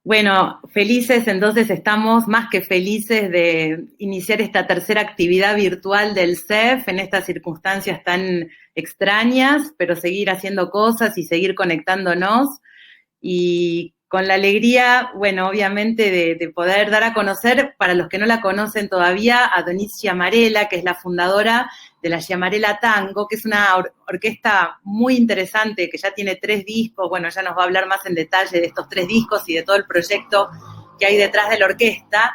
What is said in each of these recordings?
Bueno, felices, entonces estamos más que felices de iniciar esta tercera actividad virtual del CEF en estas circunstancias tan extrañas, pero seguir haciendo cosas y seguir conectándonos y con la alegría, bueno, obviamente de poder dar a conocer, para los que no la conocen todavía, a Denise Giamarella, que es la fundadora de la Giamarella Tango, que es una orquesta muy interesante, que ya tiene 3 discos, bueno, ya nos va a hablar más en detalle de estos 3 discos y de todo el proyecto que hay detrás de la orquesta,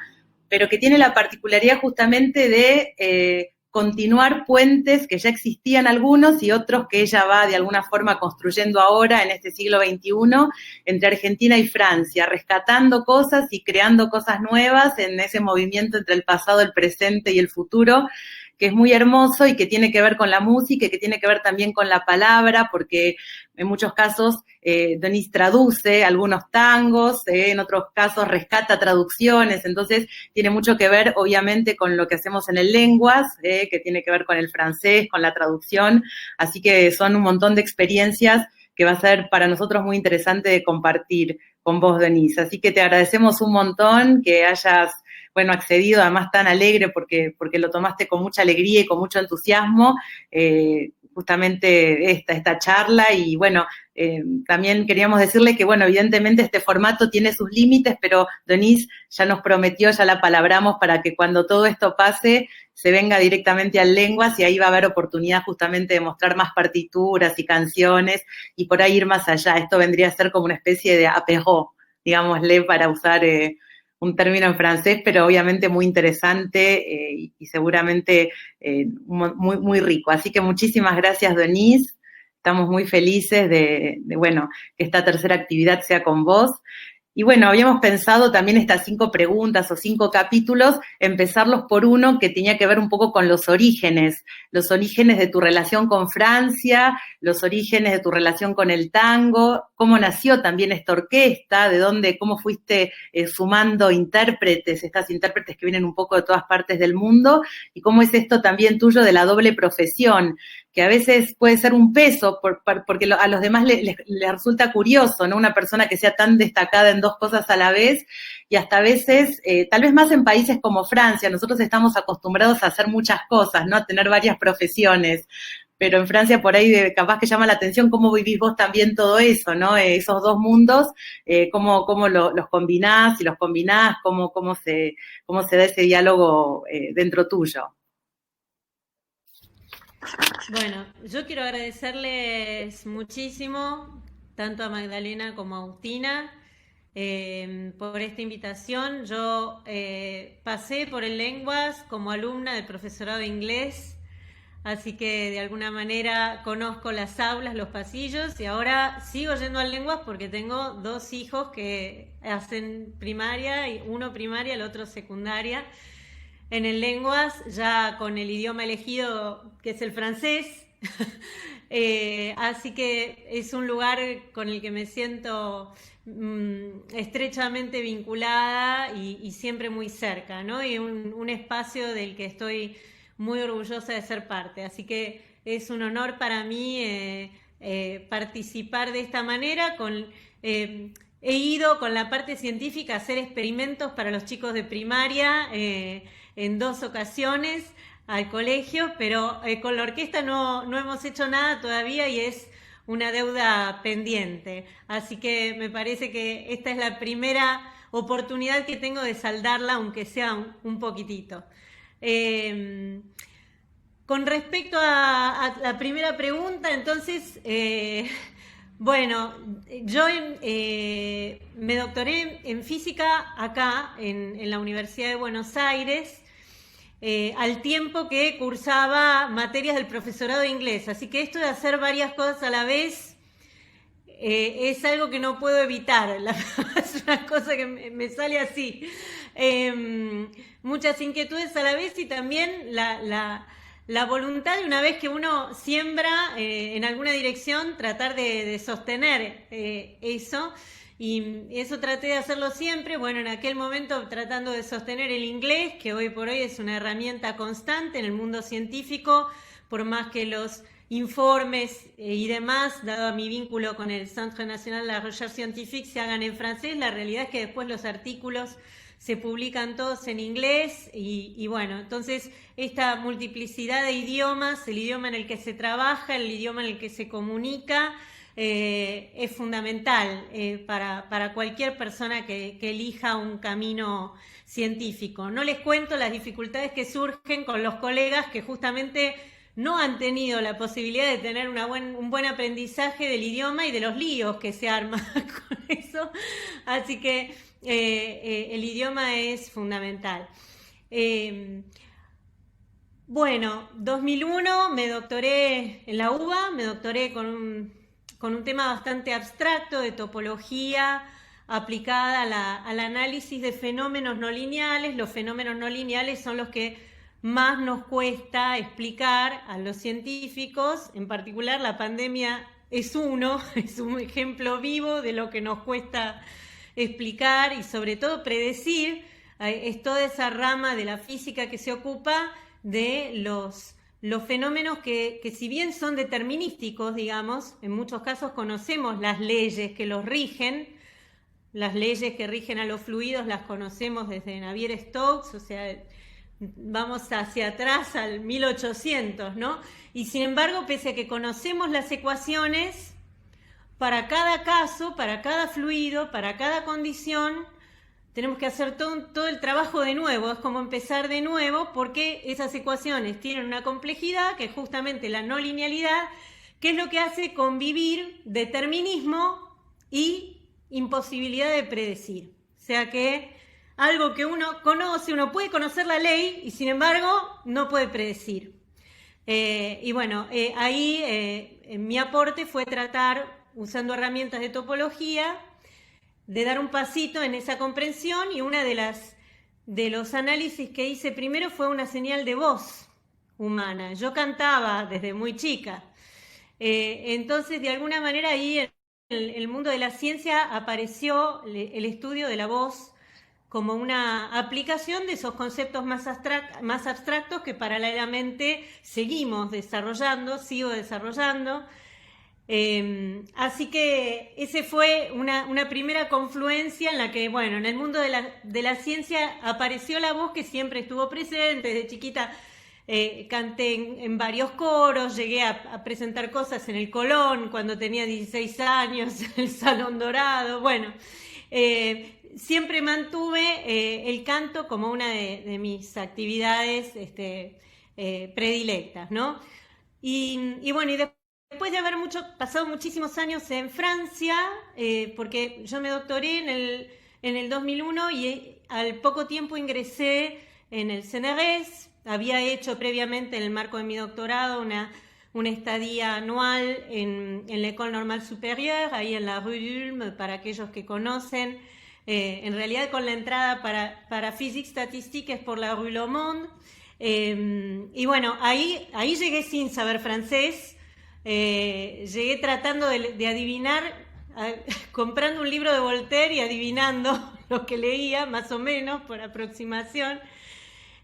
pero que tiene la particularidad justamente de continuar puentes que ya existían algunos y otros que ella va de alguna forma construyendo ahora en este siglo XXI entre Argentina y Francia, rescatando cosas y creando cosas nuevas en ese movimiento entre el pasado, el presente y el futuro, que es muy hermoso y que tiene que ver con la música y que tiene que ver también con la palabra, porque en muchos casos Denise traduce algunos tangos, en otros casos rescata traducciones, entonces tiene mucho que ver obviamente con lo que hacemos en el Lenguas, que tiene que ver con el francés, con la traducción, así que son un montón de experiencias que va a ser para nosotros muy interesante de compartir con vos, Denise. Así que te agradecemos un montón que hayas, bueno, accedido, además tan alegre porque lo tomaste con mucha alegría y con mucho entusiasmo, justamente esta charla y bueno, también queríamos decirle que bueno, evidentemente este formato tiene sus límites, pero Denise ya nos prometió, ya la palabramos para que cuando todo esto pase se venga directamente al Lenguas y ahí va a haber oportunidad justamente de mostrar más partituras y canciones y por ahí ir más allá. Esto vendría a ser como una especie de apéro, digámosle, para usar un término en francés, pero obviamente muy interesante y seguramente muy, muy rico. Así que muchísimas gracias, Denise. Estamos muy felices bueno, que esta tercera actividad sea con vos. Y bueno, habíamos pensado también estas 5 preguntas o 5 capítulos, empezarlos por uno que tenía que ver un poco con los orígenes de tu relación con Francia, los orígenes de tu relación con el tango, cómo nació también esta orquesta, de dónde, cómo fuiste sumando intérpretes, estas intérpretes que vienen un poco de todas partes del mundo, y cómo es esto también tuyo de la doble profesión, que a veces puede ser un peso porque a los demás les resulta curioso, ¿no? Una persona que sea tan destacada en 2 cosas a la vez y hasta a veces, tal vez más en países como Francia, nosotros estamos acostumbrados a hacer muchas cosas, ¿no? A tener varias profesiones, pero en Francia por ahí capaz que llama la atención cómo vivís vos también todo eso, ¿no? Esos 2 mundos, cómo los combinás, cómo se da ese diálogo dentro tuyo. Bueno, yo quiero agradecerles muchísimo, tanto a Magdalena como a Agustina, por esta invitación. Yo pasé por el Lenguas como alumna del profesorado de inglés, así que de alguna manera conozco las aulas, los pasillos, y ahora sigo yendo al Lenguas porque tengo 2 hijos que hacen primaria, uno primaria, el otro secundaria. En el Lenguas, ya con el idioma elegido, que es el francés. Así que es un lugar con el que me siento estrechamente vinculada y siempre muy cerca, ¿no? Y un espacio del que estoy muy orgullosa de ser parte. Así que es un honor para mí participar de esta manera. He ido con la parte científica a hacer experimentos para los chicos de primaria en 2 ocasiones al colegio, pero con la orquesta no hemos hecho nada todavía y es una deuda pendiente. Así que me parece que esta es la primera oportunidad que tengo de saldarla, aunque sea un poquitito. Con respecto a la primera pregunta, entonces, bueno, yo me doctoré en física acá, en la Universidad de Buenos Aires, al tiempo que cursaba materias del profesorado de inglés. Así que esto de hacer varias cosas a la vez es algo que no puedo evitar. Es una cosa que me sale así. Muchas inquietudes a la vez y también la voluntad de, una vez que uno siembra en alguna dirección, tratar de sostener eso. Y eso traté de hacerlo siempre. Bueno, en aquel momento tratando de sostener el inglés, que hoy por hoy es una herramienta constante en el mundo científico, por más que los informes y demás, dado a mi vínculo con el Centre National de la Recherche Scientifique, se hagan en francés. La realidad es que después los artículos se publican todos en inglés y bueno, entonces esta multiplicidad de idiomas, el idioma en el que se trabaja, el idioma en el que se comunica, es fundamental para cualquier persona que elija un camino científico. No les cuento las dificultades que surgen con los colegas que justamente no han tenido la posibilidad de tener un buen aprendizaje del idioma y de los líos que se arman con eso. Así que el idioma es fundamental. Bueno, 2001 me doctoré en la UBA, me doctoré con un tema bastante abstracto de topología aplicada al análisis de fenómenos no lineales. Los fenómenos no lineales son los que más nos cuesta explicar a los científicos, en particular la pandemia es un ejemplo vivo de lo que nos cuesta explicar y sobre todo predecir. Es toda esa rama de la física que se ocupa de los fenómenos que si bien son determinísticos, digamos, en muchos casos conocemos las leyes que los rigen. Las leyes que rigen a los fluidos las conocemos desde Navier-Stokes, o sea, vamos hacia atrás al 1800, ¿no? Y sin embargo, pese a que conocemos las ecuaciones, para cada caso, para cada fluido, para cada condición, tenemos que hacer todo el trabajo de nuevo, es como empezar de nuevo, porque esas ecuaciones tienen una complejidad, que es justamente la no linealidad, que es lo que hace convivir determinismo y imposibilidad de predecir. O sea que algo que uno conoce, uno puede conocer la ley y sin embargo no puede predecir. Y bueno, ahí mi aporte fue tratar, usando herramientas de topología, de dar un pasito en esa comprensión, y una de los análisis que hice primero fue una señal de voz humana. Yo cantaba desde muy chica. Entonces, de alguna manera ahí en el mundo de la ciencia apareció el estudio de la voz como una aplicación de esos conceptos más abstractos que paralelamente sigo desarrollando. Así que ese fue una primera confluencia en la que, bueno, en el mundo de la ciencia apareció la voz, que siempre estuvo presente. Desde chiquita canté en varios coros, llegué a presentar cosas en el Colón cuando tenía 16 años, en el Salón Dorado. Bueno, siempre mantuve el canto como una de mis actividades predilectas, ¿no? Y bueno, y después de haber pasado muchísimos años en Francia, porque yo me doctoré en el 2001 y al poco tiempo ingresé en el CNRS. Había hecho previamente, en el marco de mi doctorado, una estadía anual en la École Normale Supérieure, ahí en la Rue d'Ulm, para aquellos que conocen. En realidad, con la entrada para Physique Statistique es por la Rue Le Monde. Y bueno, ahí llegué sin saber francés. Llegué tratando de adivinar, comprando un libro de Voltaire y adivinando lo que leía, más o menos, por aproximación.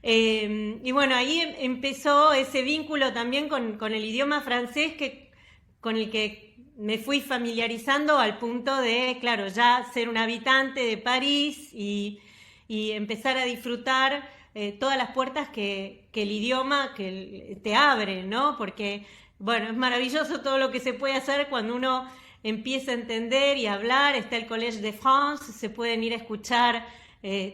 Y bueno, ahí empezó ese vínculo también con el idioma francés, con el que me fui familiarizando al punto de, claro, ya ser un habitante de París y empezar a disfrutar todas las puertas que el idioma te abre, ¿no? Porque, bueno, es maravilloso todo lo que se puede hacer cuando uno empieza a entender y a hablar. Está el Collège de France, se pueden ir a escuchar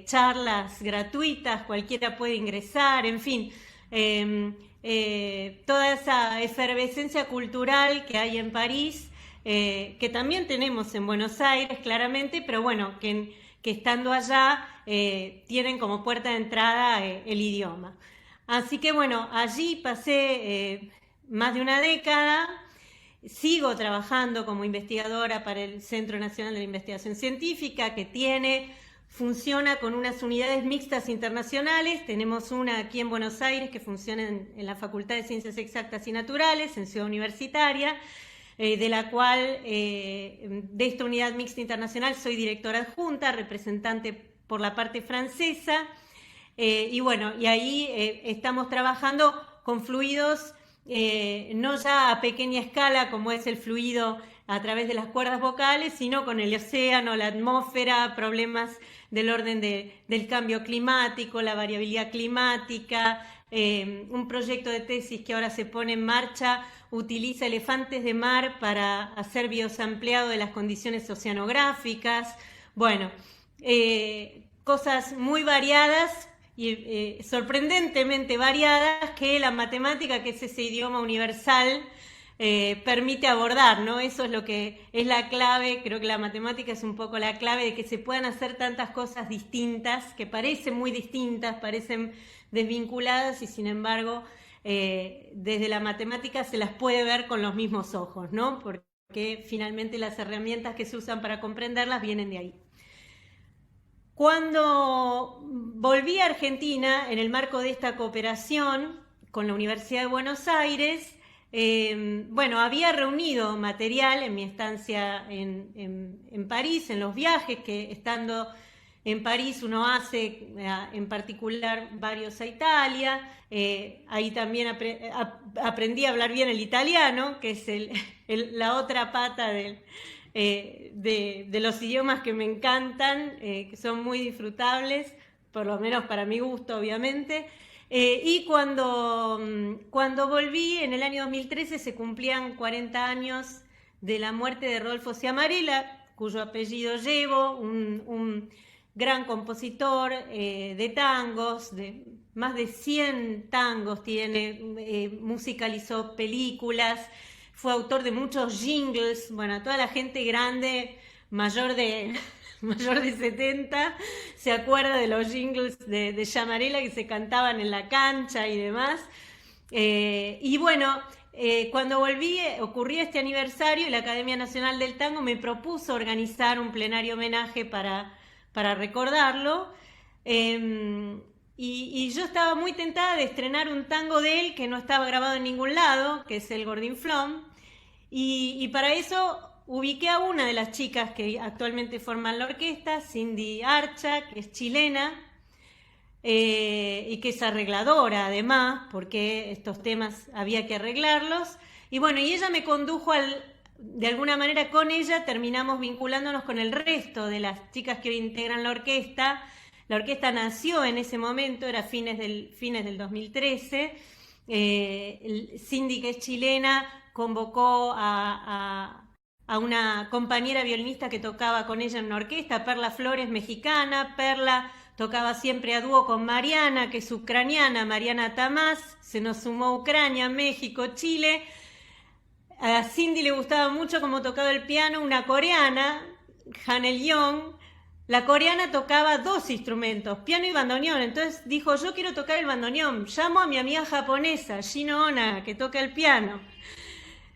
charlas gratuitas, cualquiera puede ingresar, en fin, toda esa efervescencia cultural que hay en París, que también tenemos en Buenos Aires, claramente, pero bueno, que estando allá tienen como puerta de entrada el idioma. Así que bueno, allí pasé más de una década. Sigo trabajando como investigadora para el Centro Nacional de la Investigación Científica, que funciona con unas unidades mixtas internacionales. Tenemos una aquí en Buenos Aires que funciona en la Facultad de Ciencias Exactas y Naturales, en Ciudad Universitaria, de la cual, de esta unidad mixta internacional, soy directora adjunta, representante por la parte francesa. Y bueno, y ahí estamos trabajando con fluidos no ya a pequeña escala como es el fluido a través de las cuerdas vocales, sino con el océano, la atmósfera, problemas del orden del cambio climático, la variabilidad climática. Un proyecto de tesis que ahora se pone en marcha utiliza elefantes de mar para hacer biosampleado de las condiciones oceanográficas. Bueno, cosas muy variadas y sorprendentemente variadas que la matemática, que es ese idioma universal, permite abordar, ¿no? Eso es lo que es la clave. Creo que la matemática es un poco la clave de que se puedan hacer tantas cosas distintas, que parecen muy distintas, parecen desvinculadas y sin embargo desde la matemática se las puede ver con los mismos ojos, ¿no? Porque finalmente las herramientas que se usan para comprenderlas vienen de ahí. Cuando volví a Argentina, en el marco de esta cooperación con la Universidad de Buenos Aires, bueno, había reunido material en mi estancia en París, en los viajes que estando en París uno hace, en particular varios a Italia. Ahí también aprendí a hablar bien el italiano, que es la otra pata de los idiomas que me encantan, que son muy disfrutables, por lo menos para mi gusto, obviamente. Y cuando volví, en el año 2013, se cumplían 40 años de la muerte de Rodolfo Ciamarella, cuyo apellido llevo, un gran compositor de tangos, de más de 100 tangos tiene, musicalizó películas, fue autor de muchos jingles. Bueno, toda la gente grande, mayor de 70, se acuerda de los jingles de Ciamarella que se cantaban en la cancha y demás. Y bueno, cuando volví, ocurrió este aniversario y la Academia Nacional del Tango me propuso organizar un plenario homenaje para recordarlo. Y yo estaba muy tentada de estrenar un tango de él que no estaba grabado en ningún lado, que es el Gordinflón. Y para eso ubiqué a una de las chicas que actualmente forman la orquesta, Cindy Archa, que es chilena, y que es arregladora además, porque estos temas había que arreglarlos. Y bueno, y ella me condujo de alguna manera con ella terminamos vinculándonos con el resto de las chicas que hoy integran la orquesta. La orquesta nació en ese momento, era fines del 2013. Cindy, que es chilena, convocó a una compañera violinista que tocaba con ella en una orquesta, Perla Flores, mexicana. Perla tocaba siempre a dúo con Mariana, que es ucraniana, Mariana Tamás. Se nos sumó Ucrania, México, Chile. A Cindy le gustaba mucho cómo tocaba el piano una coreana, Hanel Young. La coreana tocaba dos instrumentos, piano y bandoneón. Entonces dijo, yo quiero tocar el bandoneón. Llamo a mi amiga japonesa, Shino Ona, que toca el piano.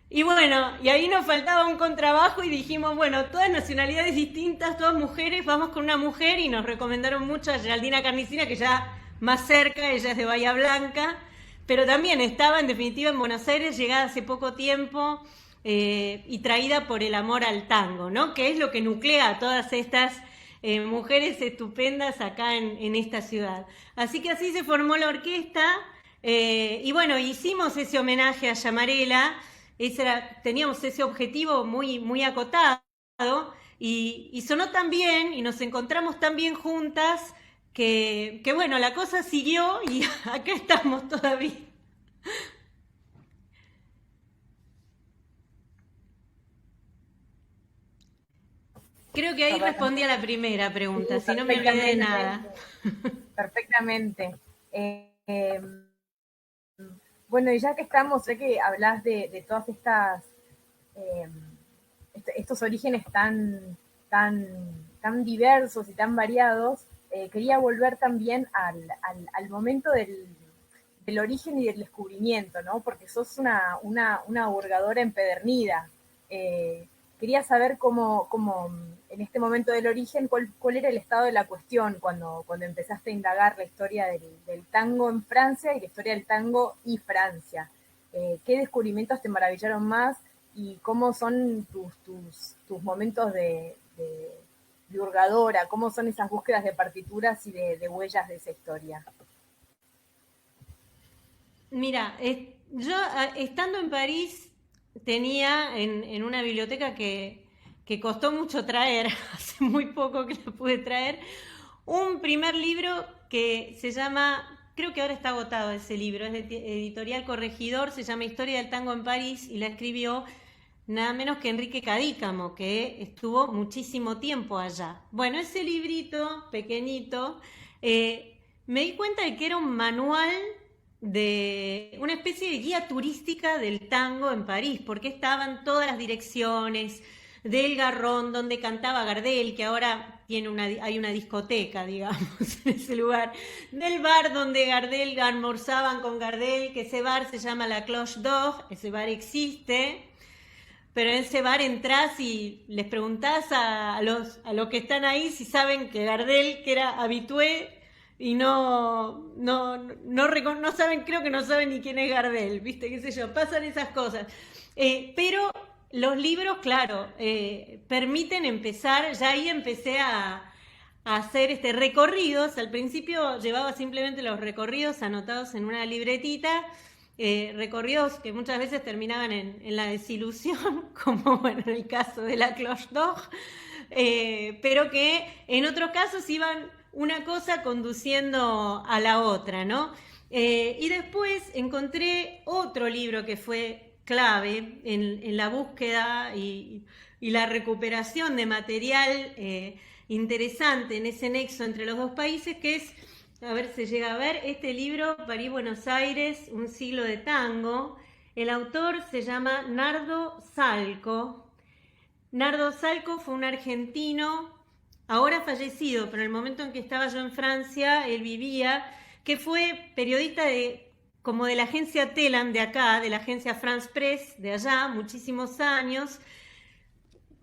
Y bueno, y ahí nos faltaba un contrabajo y dijimos, bueno, todas nacionalidades distintas, todas mujeres, vamos con una mujer. Y nos recomendaron mucho a Geraldina Carnicina, que ya más cerca, ella es de Bahía Blanca, pero también estaba en definitiva en Buenos Aires, llegada hace poco tiempo y traída por el amor al tango, ¿no? Que es lo que nuclea a todas estas mujeres estupendas acá en esta ciudad. Así que así se formó la orquesta y bueno, hicimos ese homenaje a Ciamarella. Teníamos ese objetivo muy, muy acotado y sonó tan bien y nos encontramos tan bien juntas que bueno, la cosa siguió y acá estamos todavía. Creo que ahí respondí a la primera pregunta, si no me olvidé de nada. Perfectamente. Bueno, y ya que estamos, sé que hablas de todas estas, estos orígenes tan diversos y tan variados, quería volver también al momento del origen y del descubrimiento, ¿no? Porque sos una hurgadora empedernida. Quería saber cómo en este momento del origen, cuál era el estado de la cuestión cuando empezaste a indagar la historia del tango en Francia y la historia del tango y Francia. ¿Qué descubrimientos te maravillaron más y cómo son tus momentos de hurgadora? ¿Cómo son esas búsquedas de partituras y de huellas de esa historia? Mira, yo estando en París tenía en una biblioteca que costó mucho traer, hace muy poco que la pude traer, un primer libro que se llama, creo que ahora está agotado ese libro, es de Editorial Corregidor, se llama Historia del Tango en París y la escribió nada menos que Enrique Cadícamo, que estuvo muchísimo tiempo allá. Bueno, ese librito pequeñito, me di cuenta de que era un manual de una especie de guía turística del tango en París, porque estaban todas las direcciones del Garrón donde cantaba Gardel, que ahora hay una discoteca, digamos, en ese lugar, del bar donde Gardel almorzaban con Gardel, que ese bar se llama la Cloche d'Or, ese bar existe. Pero en ese bar entrás y les preguntás a los que están ahí si saben que Gardel, que era habitué, y no saben, creo que no saben ni quién es Gardel, ¿viste? Qué sé yo, pasan esas cosas. Pero los libros, claro, permiten empezar, ya ahí empecé a hacer recorridos. Al principio llevaba simplemente los recorridos anotados en una libretita, recorridos que muchas veces terminaban en la desilusión, como bueno, en el caso de la Cloche d'Or, pero que en otros casos iban una cosa conduciendo a la otra, ¿no? Y después encontré otro libro que fue clave en la búsqueda y la recuperación de material interesante en ese nexo entre los dos países, que es, a ver si llega a ver, este libro, París-Buenos Aires, un siglo de tango. El autor se llama Nardo Salco. Nardo Salco fue un argentino, ahora fallecido, pero en el momento en que estaba yo en Francia, él vivía, que fue periodista como de la agencia Telam de acá, de la agencia France Press de allá, muchísimos años,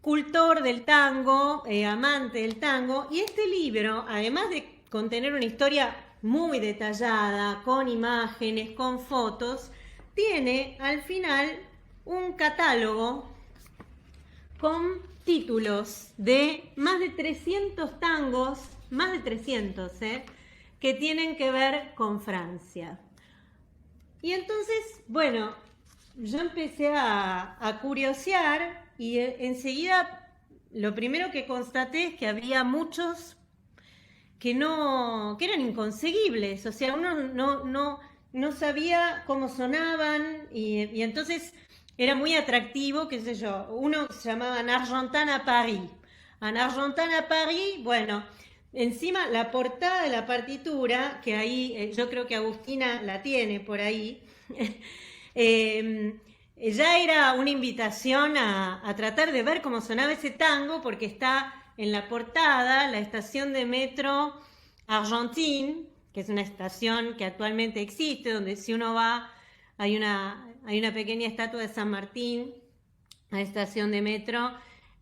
cultor del tango, amante del tango, y este libro, además de contener una historia muy detallada, con imágenes, con fotos, tiene al final un catálogo con títulos de más de 300 tangos, más de 300, que tienen que ver con Francia. Y entonces, bueno, yo empecé a curiosear y enseguida lo primero que constaté es que había muchos que eran inconseguibles, o sea, uno no sabía cómo sonaban y entonces era muy atractivo, qué sé yo, uno se llamaba En Argentan à Paris. En Argentan à Paris, bueno, encima la portada de la partitura, que ahí yo creo que Agustina la tiene por ahí, ya era una invitación a tratar de ver cómo sonaba ese tango, porque está en la portada la estación de metro Argentine, que es una estación que actualmente existe, donde si uno va hay una pequeña estatua de San Martín, la estación de metro,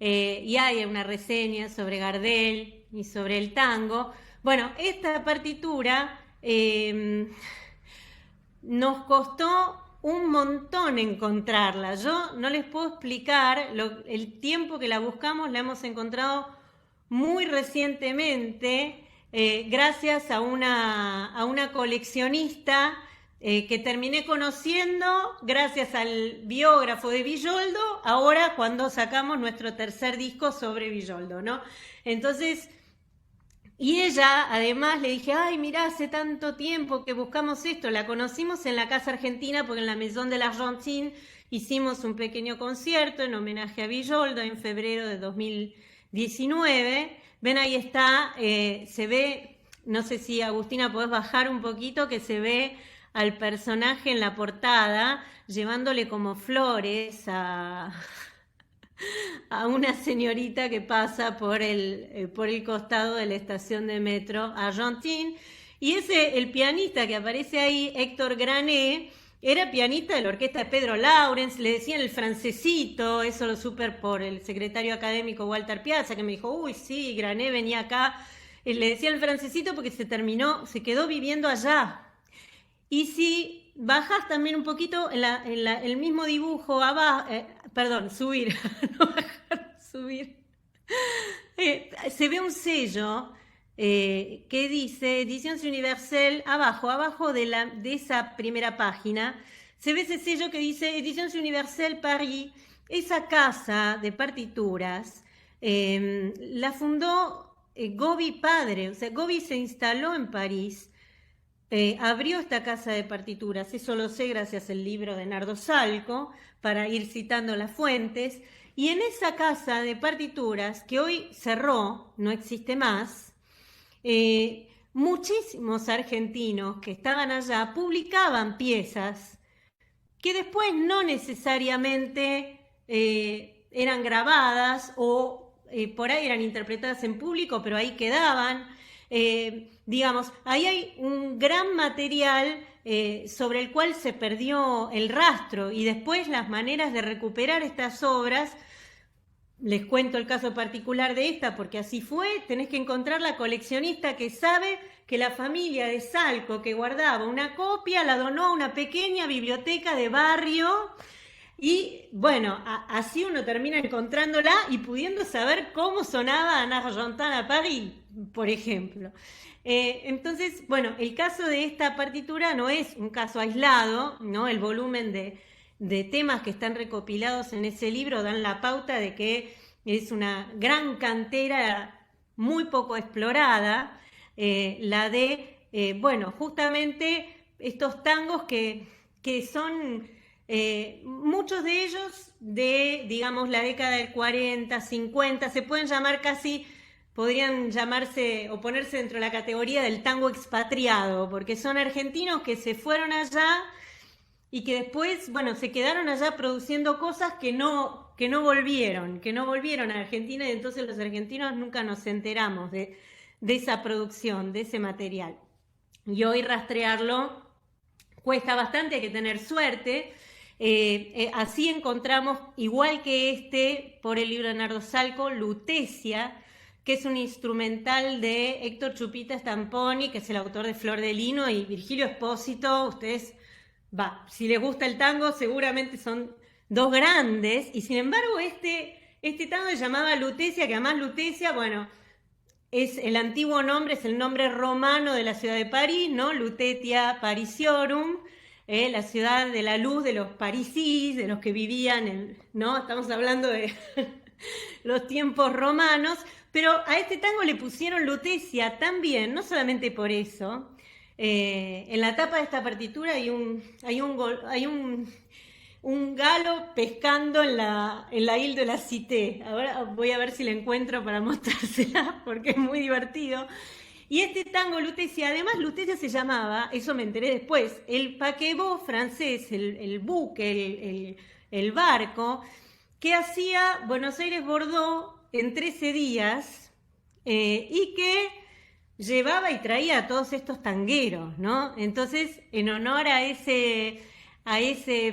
y hay una reseña sobre Gardel y sobre el tango. Bueno, esta partitura nos costó un montón encontrarla. Yo no les puedo explicar el tiempo que la buscamos, la hemos encontrado muy recientemente, gracias a una coleccionista que terminé conociendo gracias al biógrafo de Villoldo, ahora cuando sacamos nuestro tercer disco sobre Villoldo, ¿no? Entonces, y ella, además, le dije, ay, mirá, hace tanto tiempo que buscamos esto, la conocimos en la Casa Argentina, porque en la Maison de l'Argentine hicimos un pequeño concierto en homenaje a Villoldo en febrero de 2019. Ven, ahí está, se ve, no sé si Agustina podés bajar un poquito, que se ve al personaje en la portada llevándole como flores a una señorita que pasa por el costado de la estación de metro Argentine. Y el pianista que aparece ahí, Héctor Grané, era pianista de la orquesta de Pedro Lawrence, le decían el francesito, eso lo supe por el secretario académico Walter Piazza, que me dijo, uy, sí, Grané venía acá, le decían el francesito porque se quedó viviendo allá. Y si bajas también un poquito el mismo dibujo abajo, subir, no bajar, subir, se ve un sello que dice Ediciones Universelle, abajo de esa primera página, se ve ese sello que dice Ediciones Universelle Paris. Esa casa de partituras la fundó Gobi padre, o sea, Gobi se instaló en París, abrió esta casa de partituras, eso lo sé gracias al libro de Nardo Salco, para ir citando las fuentes, y en esa casa de partituras, que hoy cerró, no existe más, muchísimos argentinos que estaban allá publicaban piezas que después no necesariamente eran grabadas o por ahí eran interpretadas en público, pero ahí quedaban. Digamos, ahí hay un gran material sobre el cual se perdió el rastro, y después las maneras de recuperar estas obras. Les cuento el caso particular de esta, porque así fue. Tenés que encontrar la coleccionista que sabe que la familia de Salco, que guardaba una copia, la donó a una pequeña biblioteca de barrio. Y bueno, así uno termina encontrándola y pudiendo saber cómo sonaba Ana Argentin a París, por ejemplo. Entonces, bueno, el caso de esta partitura no es un caso aislado, ¿no? El volumen de temas que están recopilados en ese libro dan la pauta de que es una gran cantera muy poco explorada, la de, bueno, justamente estos tangos que son muchos de ellos de, digamos, la década del 40, 50, se pueden llamar casi, podrían llamarse o ponerse dentro de la categoría del tango expatriado, porque son argentinos que se fueron allá y que después, bueno, se quedaron allá produciendo cosas que no volvieron a Argentina, y entonces los argentinos nunca nos enteramos de esa producción, de ese material. Y hoy rastrearlo cuesta bastante, hay que tener suerte. Así encontramos, igual que por el libro de Nardo Salco, Lutecia, que es un instrumental de Héctor Chupita Stamponi, que es el autor de Flor de Lino, y Virgilio Espósito. Ustedes, si les gusta el tango, seguramente son dos grandes, y sin embargo este tango se llamaba Lutecia, que además Lutecia, bueno, es el antiguo nombre, es el nombre romano de la ciudad de París, ¿no? Lutetia Parisiorum, la ciudad de la luz de los parisís, de los que vivían, ¿no? Estamos hablando de los tiempos romanos, pero a este tango le pusieron Lutecia también, no solamente por eso. En la tapa de esta partitura hay un galo pescando en la Ile de la Cité. Ahora voy a ver si la encuentro para mostrársela, porque es muy divertido. Y este tango Lutecia, además Lutecia se llamaba, eso me enteré después, el paquebot francés, el buque, el barco, que hacía Buenos Aires-Bordeaux en 13 días, y que llevaba y traía a todos estos tangueros, ¿no? Entonces, en honor a ese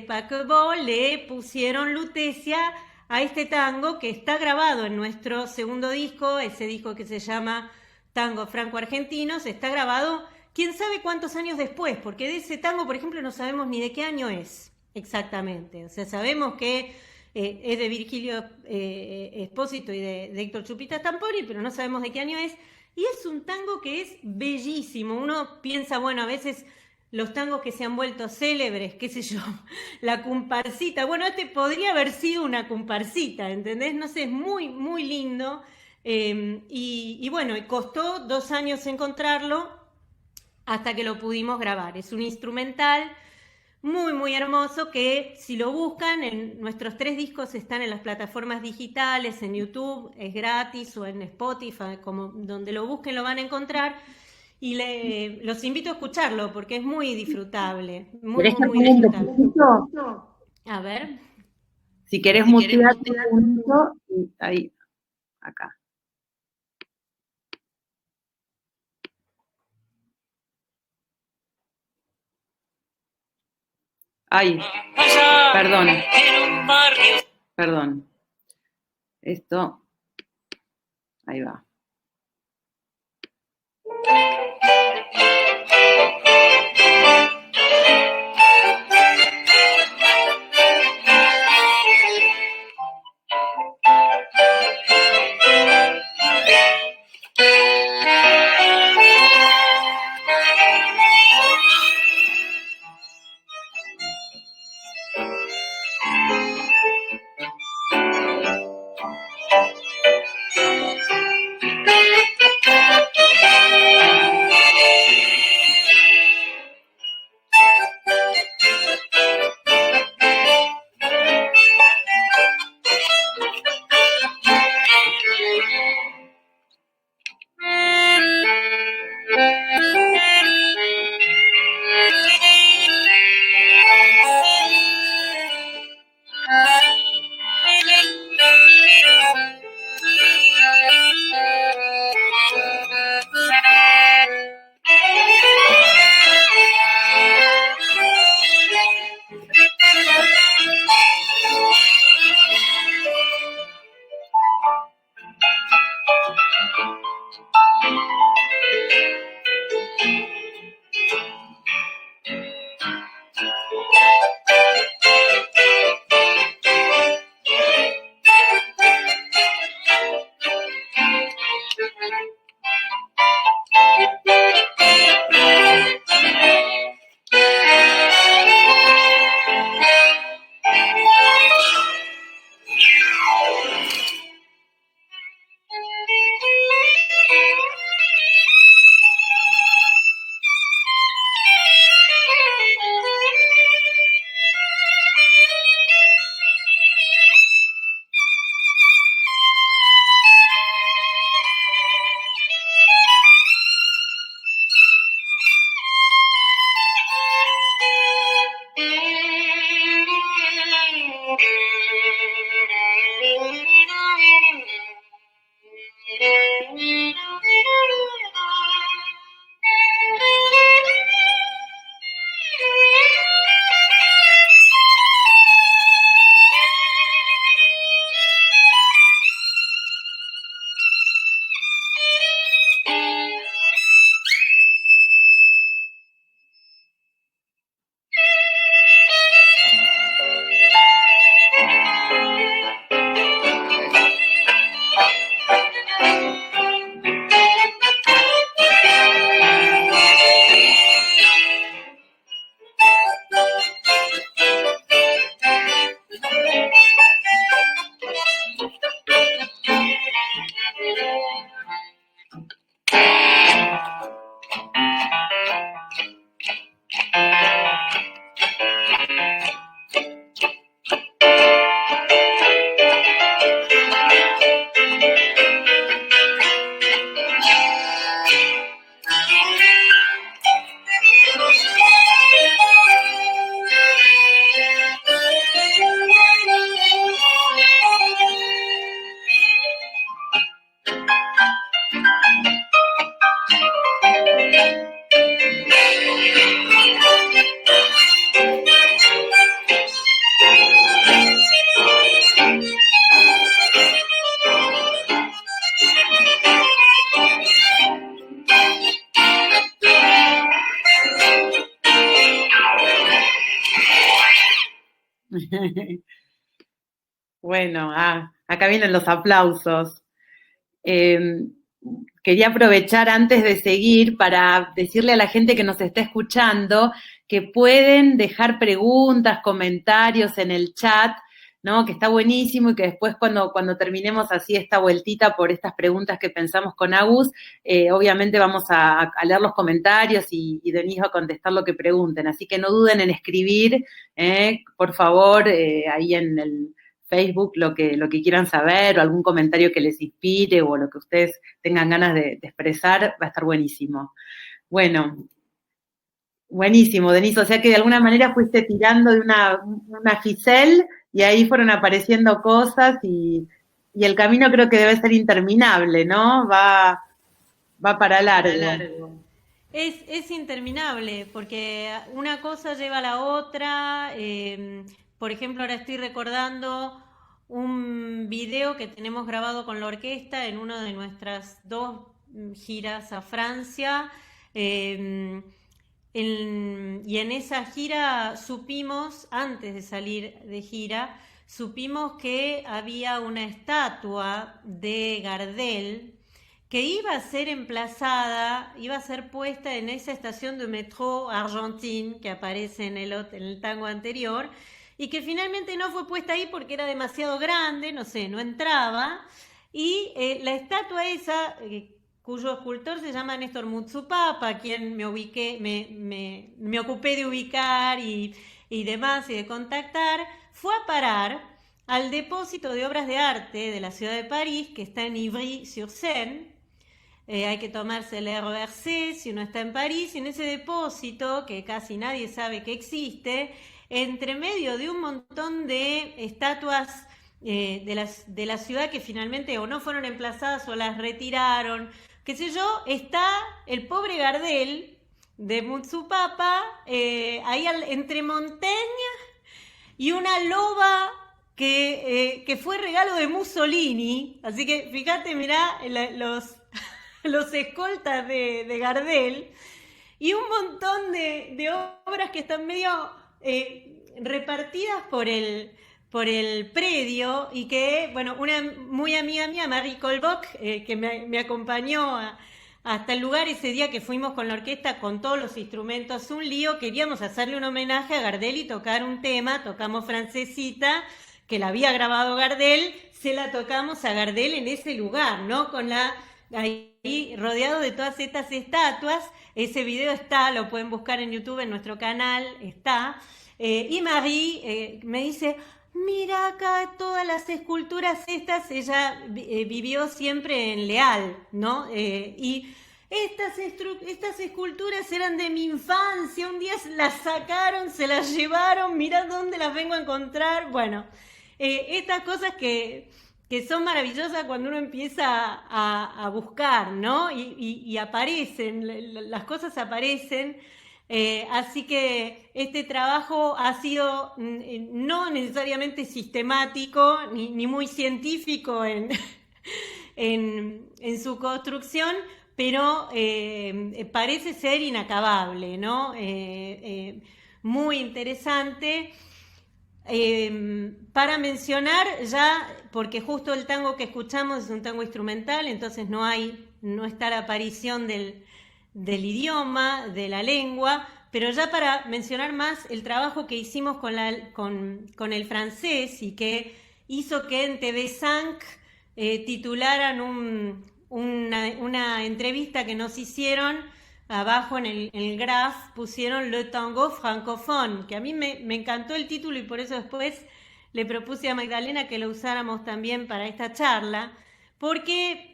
paquebot le pusieron Lutecia a este tango, que está grabado en nuestro segundo disco, ese disco que se llama Tango Franco-Argentinos, está grabado quién sabe cuántos años después, porque de ese tango, por ejemplo, no sabemos ni de qué año es exactamente. O sea, sabemos que es de Virgilio Espósito y de Héctor Chupita Stamponi, pero no sabemos de qué año es. Y es un tango que es bellísimo. Uno piensa, bueno, a veces los tangos que se han vuelto célebres, qué sé yo, la comparsita. Bueno, este podría haber sido una comparsita, ¿entendés? No sé, es muy, muy lindo. Y bueno, costó 2 años encontrarlo hasta que lo pudimos grabar. Es un instrumental muy, muy hermoso que, si lo buscan, en nuestros 3 discos están en las plataformas digitales, en YouTube, es gratis, o en Spotify, como donde lo busquen lo van a encontrar. Y los invito a escucharlo porque es muy disfrutable. Muy, muy, muy disfrutable. A ver. Si querés mutearte un punto, ahí, acá. Ay, perdón. Esto, ahí va. Bueno, acá vienen los aplausos. Eh, Quería aprovechar antes de seguir para decirle a la gente que nos está escuchando que pueden dejar preguntas, comentarios en el chat, ¿no? Que está buenísimo y que después cuando terminemos así esta vueltita por estas preguntas que pensamos con Agus, obviamente vamos a leer los comentarios y Denise va a contestar lo que pregunten. Así que no duden en escribir, por favor, ahí en el Facebook lo que quieran saber o algún comentario que les inspire o lo que ustedes tengan ganas de expresar, va a estar buenísimo. Bueno, buenísimo, Denise, o sea que de alguna manera fuiste tirando de una ficel y ahí fueron apareciendo cosas y el camino creo que debe ser interminable, ¿no? Va para largo. Es interminable, porque una cosa lleva a la otra. Por ejemplo, ahora estoy recordando un video que tenemos grabado con la orquesta en una de nuestras 2 giras a Francia. Y en esa gira supimos, antes de salir de gira, supimos que había una estatua de Gardel que iba a ser emplazada, iba a ser puesta en esa estación de metro Argentine que aparece en el tango anterior, y que finalmente no fue puesta ahí porque era demasiado grande, no sé, no entraba, y la estatua esa, cuyo escultor se llama Néstor Mutsupapa, a quien me ocupé de ubicar y demás, y de contactar, fue a parar al depósito de obras de arte de la ciudad de París, que está en Ivry-sur-Seine. Hay que tomarse el RERC si uno está en París, y en ese depósito, que casi nadie sabe que existe, entre medio de un montón de estatuas de la ciudad que finalmente o no fueron emplazadas o las retiraron, qué sé yo, está el pobre Gardel de Mutsupapa, ahí entre Montaigne y una loba que fue regalo de Mussolini. Así que fíjate, mirá los escoltas de Gardel, y un montón de obras que están medio repartidas por el predio, y que, bueno, una muy amiga mía, Marie Colboc, que me acompañó hasta el lugar ese día que fuimos con la orquesta con todos los instrumentos, un lío, queríamos hacerle un homenaje a Gardel y tocar un tema, tocamos Francesita, que la había grabado Gardel, se la tocamos a Gardel en ese lugar, ¿no? Ahí rodeado de todas estas estatuas. Ese video está, lo pueden buscar en YouTube, en nuestro canal está. Y Marie me dice, mira acá todas las esculturas estas, ella vivió siempre en Leal, ¿no? Y estas esculturas eran de mi infancia, un día las sacaron, se las llevaron, mirá dónde las vengo a encontrar. Bueno, estas cosas que son maravillosas cuando uno empieza a buscar, ¿no? Y aparecen, las cosas aparecen. Así que este trabajo ha sido no necesariamente sistemático ni muy científico en su construcción, pero parece ser inacabable, ¿no? Muy interesante. Para mencionar ya, porque justo el tango que escuchamos es un tango instrumental, entonces no está la aparición del idioma, de la lengua, pero ya para mencionar más el trabajo que hicimos con el francés, y que hizo que en TV5 titularan una entrevista que nos hicieron. Abajo en el graph pusieron Le Tango Francophone, que a mí me encantó el título, y por eso después le propuse a Magdalena que lo usáramos también para esta charla, porque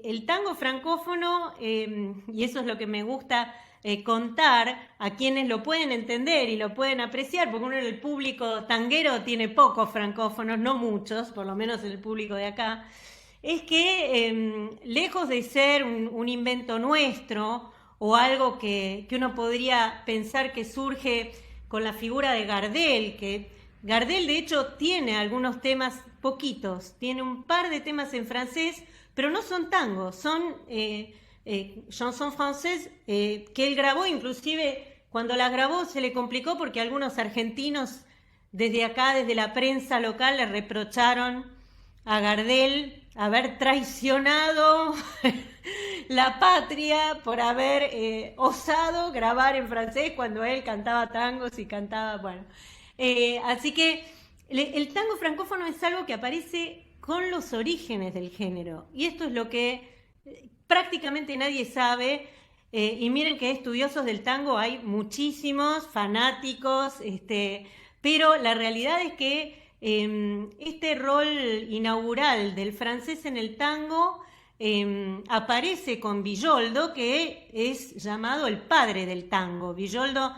el tango francófono, y eso es lo que me gusta contar a quienes lo pueden entender y lo pueden apreciar, porque uno en el público tanguero tiene pocos francófonos, no muchos, por lo menos en el público de acá, es que lejos de ser un invento nuestro o algo que uno podría pensar que surge con la figura de Gardel, que Gardel de hecho tiene algunos temas, poquitos, tiene un par de temas en francés, pero no son tangos, son chansons françaises que él grabó. Inclusive cuando las grabó se le complicó porque algunos argentinos desde acá, desde la prensa local, le reprocharon a Gardel haber traicionado la patria por haber osado grabar en francés cuando él cantaba tangos y cantaba, bueno. Así que el tango francófono es algo que aparece con los orígenes del género, y esto es lo que prácticamente nadie sabe. Y miren que estudiosos del tango hay muchísimos, fanáticos, pero la realidad es que este rol inaugural del francés en el tango aparece con Villoldo, que es llamado el padre del tango. Villoldo,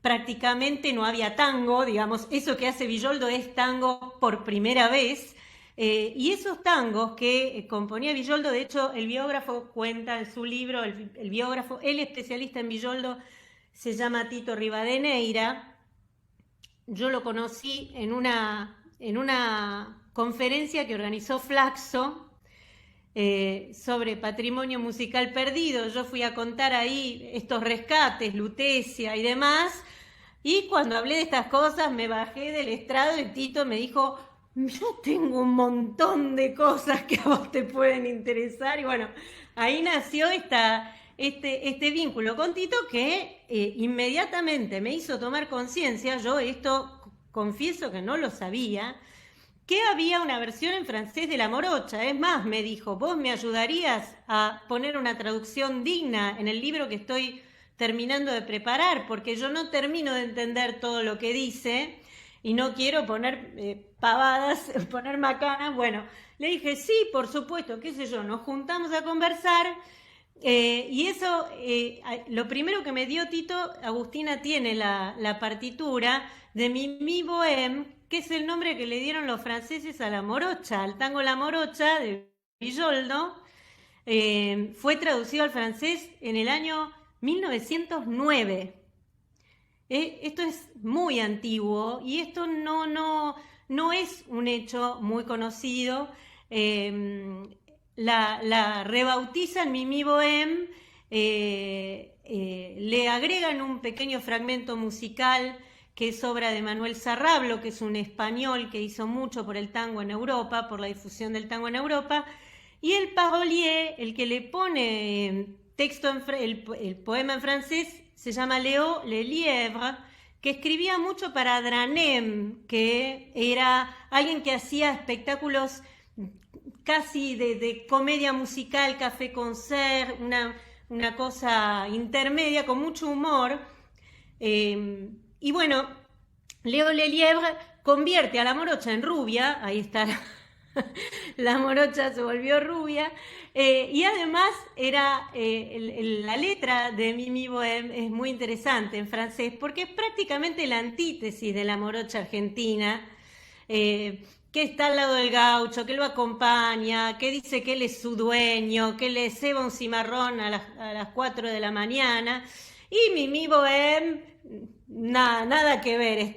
prácticamente no había tango, digamos, eso que hace Villoldo es tango por primera vez. Y esos tangos que componía Villoldo, de hecho el biógrafo cuenta en su libro, el biógrafo, el especialista en Villoldo, se llama Tito Rivadeneira. Yo lo conocí en una conferencia que organizó Flaxo sobre patrimonio musical perdido. Yo fui a contar ahí estos rescates, Lutecia y demás, y cuando hablé de estas cosas me bajé del estrado y Tito me dijo: yo tengo un montón de cosas que a vos te pueden interesar. Y bueno, ahí nació este vínculo con Tito que inmediatamente me hizo tomar conciencia. Yo esto confieso que no lo sabía, que había una versión en francés de La Morocha. Es más, me dijo: vos me ayudarías a poner una traducción digna en el libro que estoy terminando de preparar, porque yo no termino de entender todo lo que dice y no quiero poner pavadas, poner macanas. Bueno, le dije: sí, por supuesto, qué sé yo, nos juntamos a conversar, y eso, lo primero que me dio Tito, Agustina tiene la partitura de Mimi Bohème, que es el nombre que le dieron los franceses a La Morocha, al tango La Morocha de Villoldo. Fue traducido al francés en el año 1909. Esto es muy antiguo y esto no es un hecho muy conocido. La rebautizan Mimi Bohème, le agregan un pequeño fragmento musical que es obra de Manuel Sarrablo, que es un español que hizo mucho por el tango en Europa, por la difusión del tango en Europa, y el parolier, el que le pone texto, el poema en francés, se llama Léo Lelièvre, que escribía mucho para Dranem, que era alguien que hacía espectáculos casi de comedia musical, café-concert, una cosa intermedia con mucho humor. Y bueno, Léo Lelièvre convierte a La Morocha en rubia, ahí está, La Morocha se volvió rubia, y además la letra de Mimi Bohème es muy interesante en francés, porque es prácticamente la antítesis de La Morocha argentina, que está al lado del gaucho, que lo acompaña, que dice que él es su dueño, que le ceba un cimarrón a las 4 de la mañana, y Mimi Bohème, nada que ver,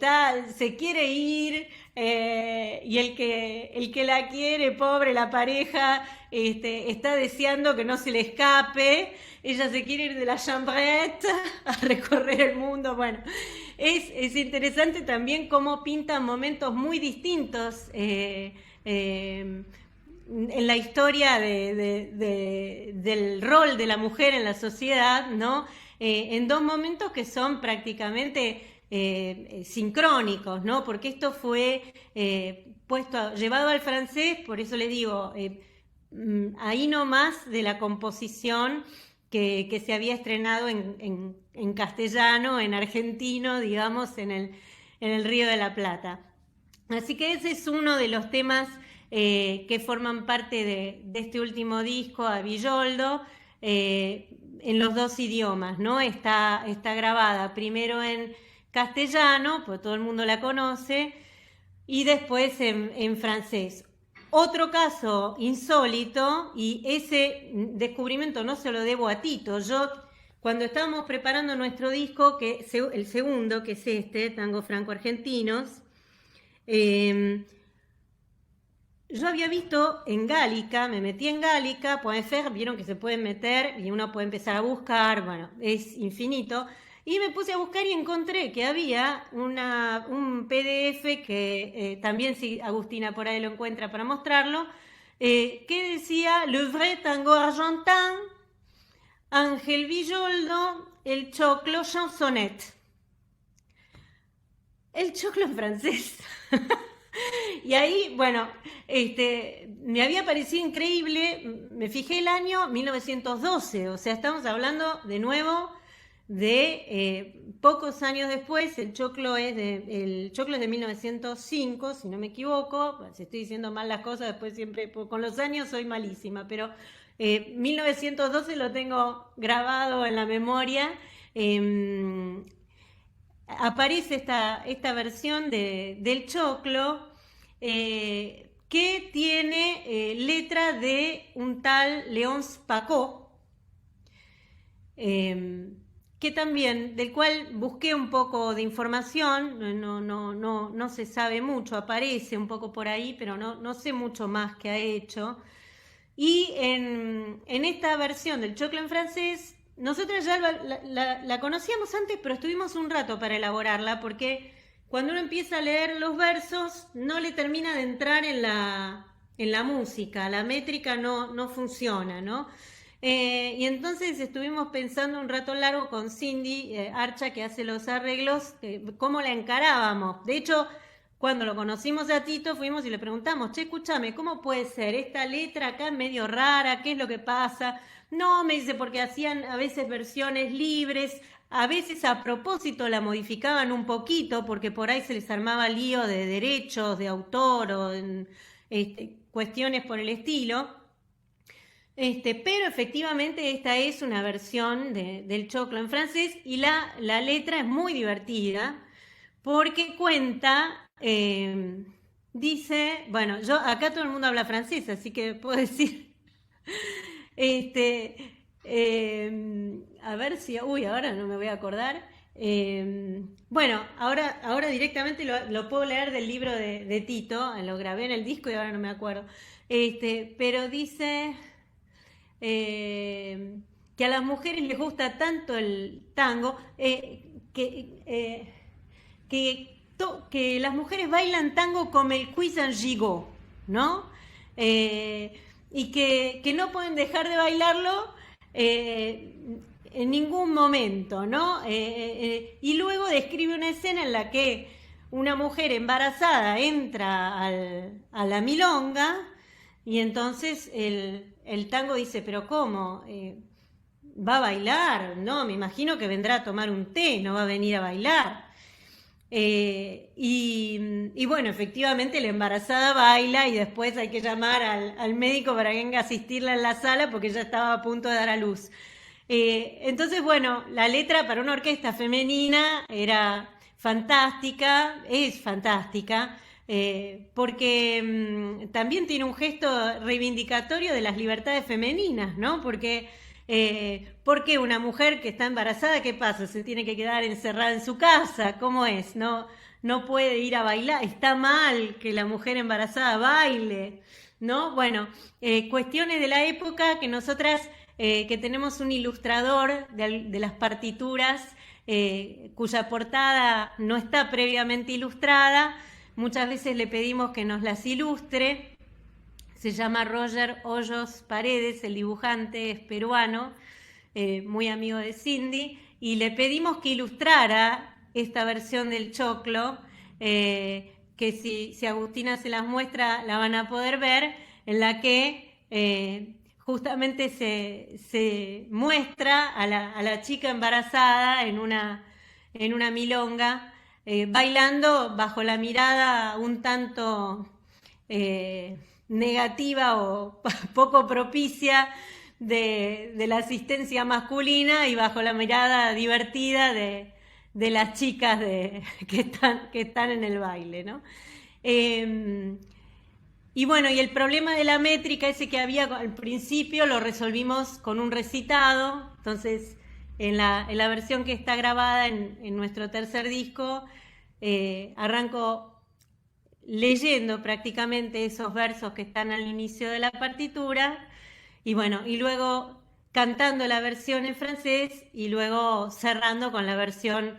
se quiere ir, y el que la quiere, pobre la pareja, está deseando que no se le escape. Ella se quiere ir de la chambrette a recorrer el mundo. Bueno, es interesante también cómo pintan momentos muy distintos en la historia del rol de la mujer en la sociedad, ¿no? En dos momentos que son prácticamente sincrónicos, ¿no? Porque esto fue llevado al francés, por eso le digo, ahí nomás de la composición que se había estrenado en castellano, en argentino, digamos, en el Río de la Plata. Así que ese es uno de los temas que forman parte de este último disco, a Villoldo, en los dos idiomas, ¿no? Está grabada primero en castellano, pues todo el mundo la conoce, y después en francés. Otro caso insólito, y ese descubrimiento no se lo debo a Tito. Yo, cuando estábamos preparando nuestro disco, el segundo, que es Tango Franco Argentinos, yo había visto en Gálica, me metí en Gálica, vieron que se pueden meter y uno puede empezar a buscar, bueno, es infinito. Y me puse a buscar y encontré que había un PDF que también, si Agustina por ahí lo encuentra para mostrarlo, que decía Le vrai tango argentin, Ángel Villoldo, el choclo chansonnet. El choclo en francés. Y ahí, bueno, me había parecido increíble, me fijé el año 1912, o sea, estamos hablando de nuevo de pocos años después. El choclo es de 1905, si no me equivoco. Si estoy diciendo mal las cosas, después siempre con los años soy malísima, pero 1912 lo tengo grabado en la memoria. Aparece esta versión del choclo que tiene letra de un tal Léonce Pacot, que también, del cual busqué un poco de información. No se sabe mucho, aparece un poco por ahí, pero no sé mucho más que ha hecho. Y en esta versión del choclo en francés, nosotros ya la conocíamos antes, pero estuvimos un rato para elaborarla, porque cuando uno empieza a leer los versos, no le termina de entrar en la música, la métrica no funciona, ¿no? Y entonces estuvimos pensando un rato largo con Cindy Archa, que hace los arreglos, cómo la encarábamos. De hecho, cuando lo conocimos a Tito, fuimos y le preguntamos, che, escúchame, ¿cómo puede ser? Esta letra acá es medio rara, ¿qué es lo que pasa? No, me dice, porque hacían a veces versiones libres, a veces a propósito la modificaban un poquito, porque por ahí se les armaba lío de derechos, de autor o cuestiones por el estilo. Pero efectivamente esta es una versión del choclo en francés, y la letra es muy divertida porque cuenta, dice, bueno, acá todo el mundo habla francés, así que puedo decir, a ver si, ahora no me voy a acordar. Bueno, ahora directamente lo puedo leer del libro de Tito, lo grabé en el disco y ahora no me acuerdo. Pero dice que a las mujeres les gusta tanto el tango que las mujeres bailan tango como el cuisan gigot, ¿no? Y que no pueden dejar de bailarlo en ningún momento, ¿no? Y luego describe una escena en la que una mujer embarazada entra a la milonga, y entonces el tango dice, pero ¿cómo? ¿Va a bailar? No, me imagino que vendrá a tomar un té, no va a venir a bailar. Y bueno, efectivamente la embarazada baila y después hay que llamar al médico para que venga a asistirla en la sala porque ya estaba a punto de dar a luz. Entonces, bueno, la letra para una orquesta femenina era fantástica, es fantástica, porque también tiene un gesto reivindicatorio de las libertades femeninas, ¿no? Porque una mujer que está embarazada, ¿qué pasa? ¿Se tiene que quedar encerrada en su casa? ¿Cómo es? No puede ir a bailar. Está mal que la mujer embarazada baile, ¿no? Bueno, cuestiones de la época que nosotras, que tenemos un ilustrador de las partituras, cuya portada no está previamente ilustrada, muchas veces le pedimos que nos las ilustre. Se llama Roger Hoyos Paredes, el dibujante es peruano, muy amigo de Cindy, y le pedimos que ilustrara esta versión del choclo, que si Agustina se las muestra la van a poder ver, en la que justamente se muestra a la chica embarazada en una milonga, bailando bajo la mirada un tanto negativa o poco propicia de la asistencia masculina, y bajo la mirada divertida de las chicas que están en el baile, ¿no? Y bueno, y el problema de la métrica ese que había al principio lo resolvimos con un recitado. Entonces, en la versión que está grabada en nuestro tercer disco, arranco leyendo prácticamente esos versos que están al inicio de la partitura, y bueno, y luego cantando la versión en francés y luego cerrando con la versión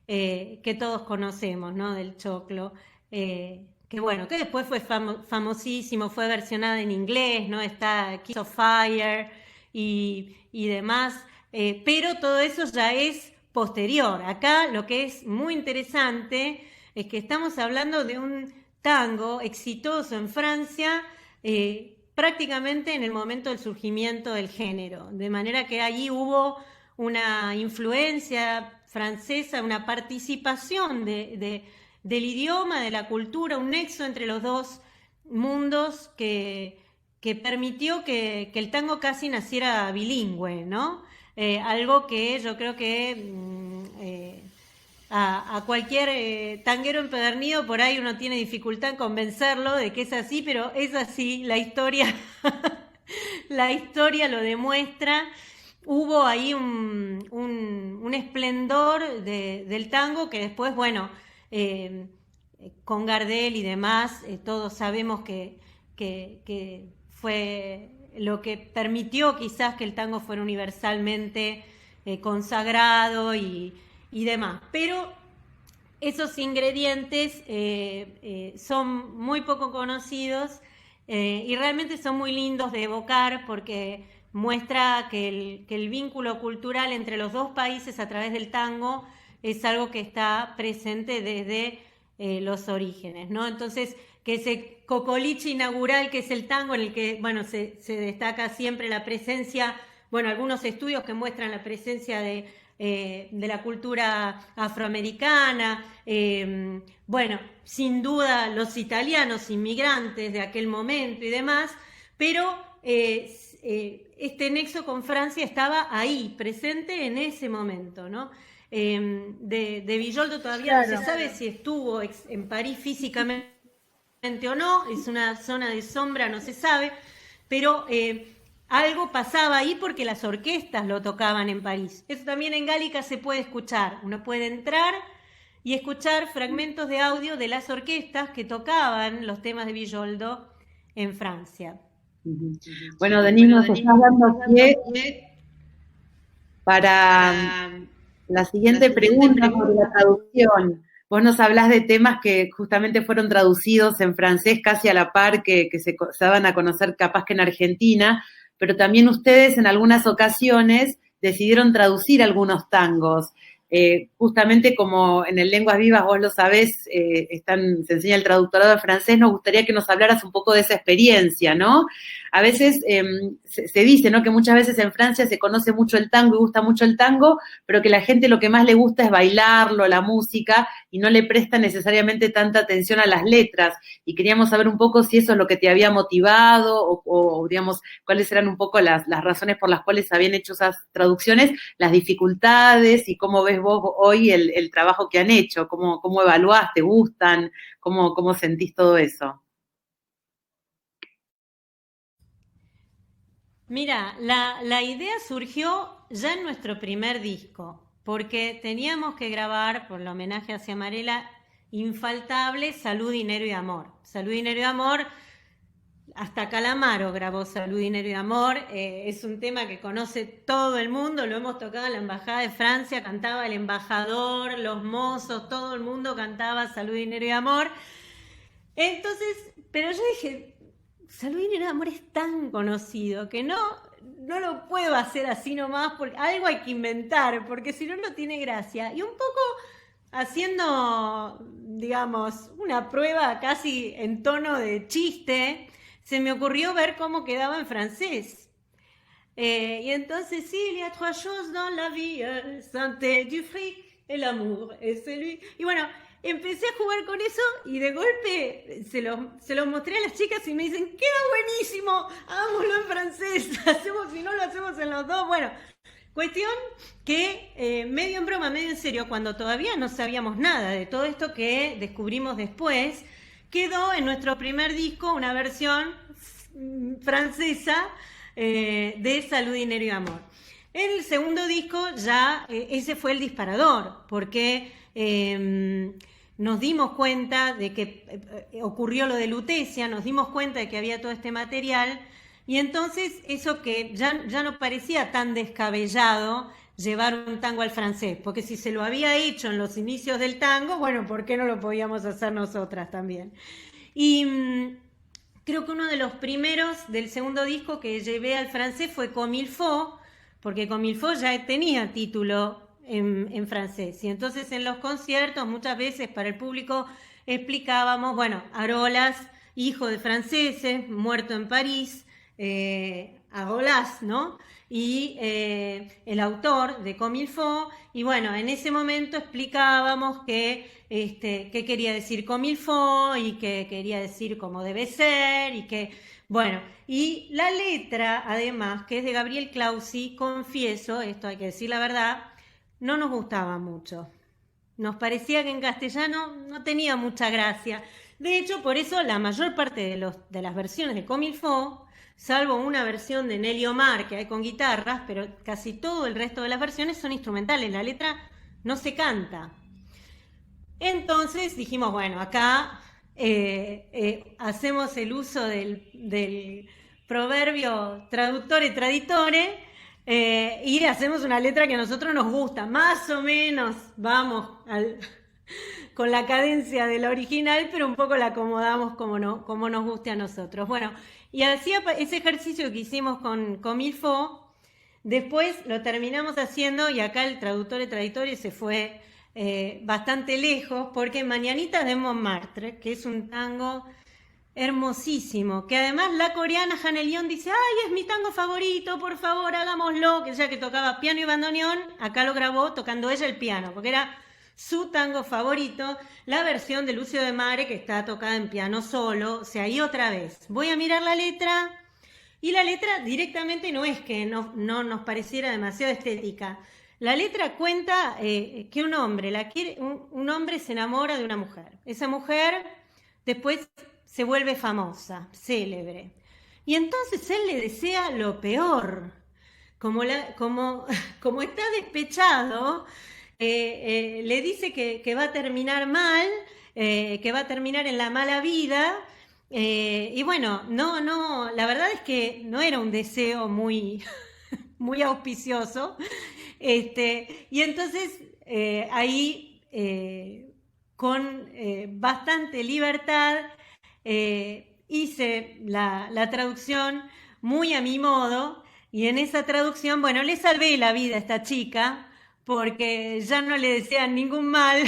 que todos conocemos, ¿no? Del choclo. Que bueno, que después fue famosísimo, fue versionada en inglés, ¿no? Está Kiss of Fire y demás, pero todo eso ya es posterior. Acá lo que es muy interesante es que estamos hablando de un tango exitoso en Francia, prácticamente en el momento del surgimiento del género, de manera que allí hubo una influencia francesa, una participación del idioma, de la cultura, un nexo entre los dos mundos que permitió que el tango casi naciera bilingüe, ¿no? Algo que yo creo que a cualquier tanguero empedernido por ahí uno tiene dificultad en convencerlo de que es así, pero es así, la historia, la historia lo demuestra. Hubo ahí un esplendor del tango que después, bueno, con Gardel y demás, todos sabemos que fue lo que permitió quizás que el tango fuera universalmente consagrado y demás. Pero esos ingredientes son muy poco conocidos y realmente son muy lindos de evocar porque muestra que el vínculo cultural entre los dos países a través del tango es algo que está presente desde los orígenes, ¿no? Entonces, que ese cocoliche inaugural que es el tango, en el que, bueno, se destaca siempre la presencia, bueno, algunos estudios que muestran la presencia de la cultura afroamericana, bueno, sin duda los italianos inmigrantes de aquel momento y demás, pero este nexo con Francia estaba ahí, presente en ese momento, ¿no? De Villoldo todavía no se sabe si estuvo en París físicamente o no, es una zona de sombra, no se sabe, pero algo pasaba ahí porque las orquestas lo tocaban en París. Eso también en Gálica se puede escuchar, uno puede entrar y escuchar fragmentos de audio de las orquestas que tocaban los temas de Villoldo en Francia. Bueno, Denise, nos estás dando pie para la siguiente pregunta sobre la traducción. Vos nos hablás de temas que justamente fueron traducidos en francés casi a la par que se daban a conocer capaz que en Argentina, pero también ustedes en algunas ocasiones decidieron traducir algunos tangos. Justamente como en el Lenguas Vivas vos lo sabés, se enseña el traductorado de francés, nos gustaría que nos hablaras un poco de esa experiencia, ¿no? A veces se dice, ¿no?, que muchas veces en Francia se conoce mucho el tango y gusta mucho el tango, pero que la gente lo que más le gusta es bailarlo, la música, y no le presta necesariamente tanta atención a las letras. Y queríamos saber un poco si eso es lo que te había motivado o digamos, cuáles eran un poco las razones por las cuales habían hecho esas traducciones, las dificultades y cómo ves vos hoy el trabajo que han hecho, cómo evaluás, te gustan, cómo sentís todo eso. Mira, la idea surgió ya en nuestro primer disco, porque teníamos que grabar, por el homenaje hacia Marela, infaltable Salud, Dinero y Amor. Salud, Dinero y Amor, hasta Calamaro grabó Salud, Dinero y Amor, es un tema que conoce todo el mundo, lo hemos tocado en la Embajada de Francia, cantaba el embajador, los mozos, todo el mundo cantaba Salud, Dinero y Amor. Entonces, pero yo dije, Salud, Dinero y Amor es tan conocido que no lo puedo hacer así nomás, porque algo hay que inventar, porque si no, no tiene gracia. Y un poco haciendo, digamos, una prueba casi en tono de chiste, se me ocurrió ver cómo quedaba en francés. Y entonces, sí, il y a trois choses dans la vie, santé, du fric, el amour, es celui. Y bueno, empecé a jugar con eso y de golpe se los mostré a las chicas y me dicen, queda buenísimo, hagámoslo en francés, si no lo hacemos en los dos. Bueno, cuestión que medio en broma, medio en serio, cuando todavía no sabíamos nada de todo esto que descubrimos después, quedó en nuestro primer disco una versión francesa de Salud, Dinero y Amor. En el segundo disco ya ese fue el disparador, porque nos dimos cuenta de que ocurrió lo de Lutecia, nos dimos cuenta de que había todo este material Y entonces eso que ya no parecía tan descabellado llevar un tango al francés, porque si se lo había hecho en los inicios del tango, bueno, ¿por qué no lo podíamos hacer nosotras también? Y creo que uno de los primeros del segundo disco que llevé al francés fue Comme il faut, porque Comme il faut ya tenía título en francés. Y entonces en los conciertos muchas veces para el público explicábamos, bueno, Arolas, hijo de franceses, muerto en París, Arolas, ¿no? Y el autor de Comme il faut, y bueno, en ese momento explicábamos que qué quería decir Comme il faut y qué quería decir como debe ser y que, bueno, y la letra además, que es de Gabriel Clausi, confieso, esto hay que decir la verdad, no nos gustaba mucho. Nos parecía que en castellano no tenía mucha gracia. De hecho, por eso la mayor parte de las versiones de Comme il faut, salvo una versión de Nelly Omar que hay con guitarras, pero casi todo el resto de las versiones son instrumentales, la letra no se canta. Entonces dijimos, bueno, acá hacemos el uso del proverbio traductore traditore y hacemos una letra que a nosotros nos gusta, más o menos vamos con la cadencia de la original, pero un poco la acomodamos como nos guste a nosotros. Bueno, y hacía ese ejercicio que hicimos con il faut, después lo terminamos haciendo y acá el traductor traditore se fue bastante lejos, porque Mañanitas de Montmartre, que es un tango hermosísimo, que además la coreana Hanne Leon dice, ay, es mi tango favorito, por favor, hagámoslo, que ella que tocaba piano y bandoneón, acá lo grabó tocando ella el piano, porque era su tango favorito, la versión de Lucio de Mare, que está tocada en piano solo, o sea, y otra vez, voy a mirar la letra, y la letra directamente no es que no nos pareciera demasiado estética. La letra cuenta que un hombre un hombre se enamora de una mujer. Esa mujer después se vuelve famosa, célebre. Y entonces él le desea lo peor. Como está despechado, le dice que va a terminar mal, que va a terminar en la mala vida. Y bueno, la verdad es que no era un deseo muy, muy auspicioso. Y entonces ahí con bastante libertad hice la traducción muy a mi modo, y en esa traducción, bueno, le salvé la vida a esta chica porque ya no le desean ningún mal.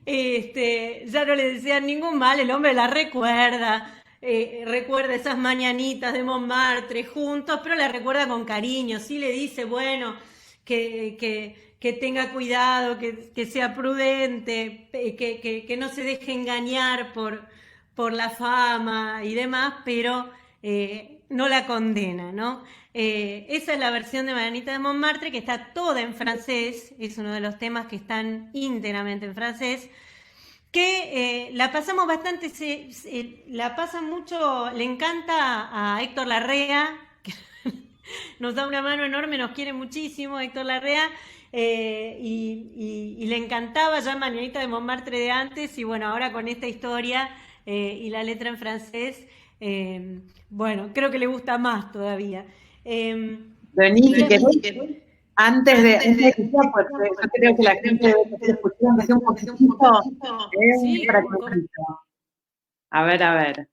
Ya no le desean ningún mal, el hombre la recuerda. Recuerda esas mañanitas de Montmartre juntos, pero la recuerda con cariño, sí le dice, bueno, que tenga cuidado, que sea prudente, que no se deje engañar por la fama y demás, pero no la condena, ¿no? Esa es la versión de Mañanitas de Montmartre, que está toda en francés, es uno de los temas que están íntegramente en francés, que la pasamos bastante, la pasa mucho, le encanta a Héctor Larrea, que nos da una mano enorme, nos quiere muchísimo Héctor Larrea, y le encantaba ya Mañanita de Montmartre de antes, y bueno, ahora con esta historia y la letra en francés, bueno, creo que le gusta más todavía. Denise, antes de que sea, porque yo creo que la gente debe escuchar un poquitito, sí, un fragmentito. A ver.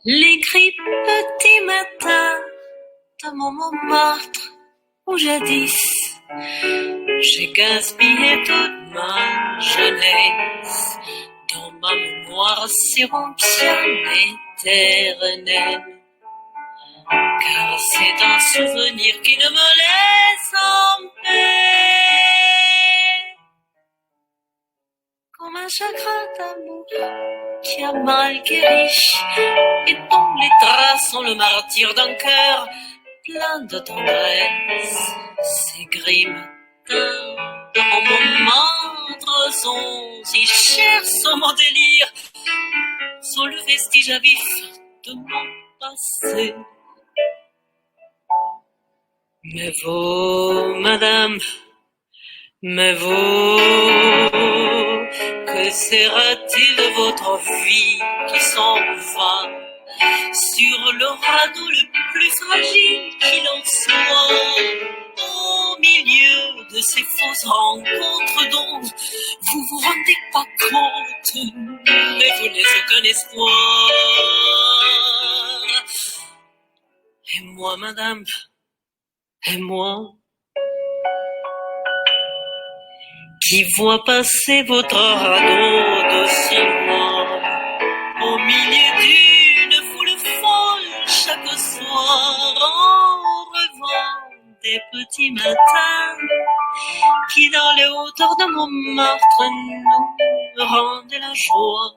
Les gris petits matins de mon Montmartre où jadis j'ai gaspillé toute ma jeunesse dans ma mémoire. mémoire seront bien éternelles. Car c'est un souvenir qui ne me laisse en paix. Comme un chagrin d'amour qui a mal guéri et dont les traces sont le martyre d'un cœur plein de tendresse. Ces gris matins dans mon moindre sont si chers sont mon délire, sont le vestige à vif de mon passé. Mais vous, madame, mais vous, que sera-t-il de votre vie qui s'en va sur le radeau le plus fragile qu'il en soit? Au milieu de ces fausses rencontres dont vous vous rendez pas compte, mais vous n'avez aucun espoir. Et moi, madame, et moi, qui vois passer votre radeau de moi au milieu d'une foule folle chaque soir en rêvant des petits matins qui dans les hauteurs de Montmartre nous rendaient la joie.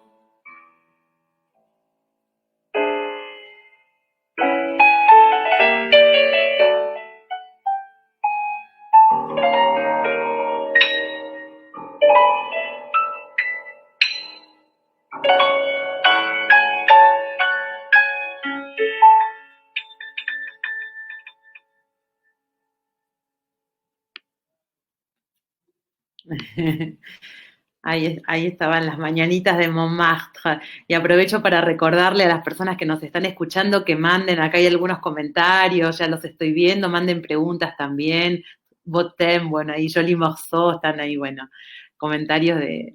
Ahí estaban las mañanitas de Montmartre. Y aprovecho para recordarle a las personas que nos están escuchando que manden, acá hay algunos comentarios, ya los estoy viendo, manden preguntas también. Voten, bueno, ahí Jolie Morceau, están ahí, bueno, comentarios de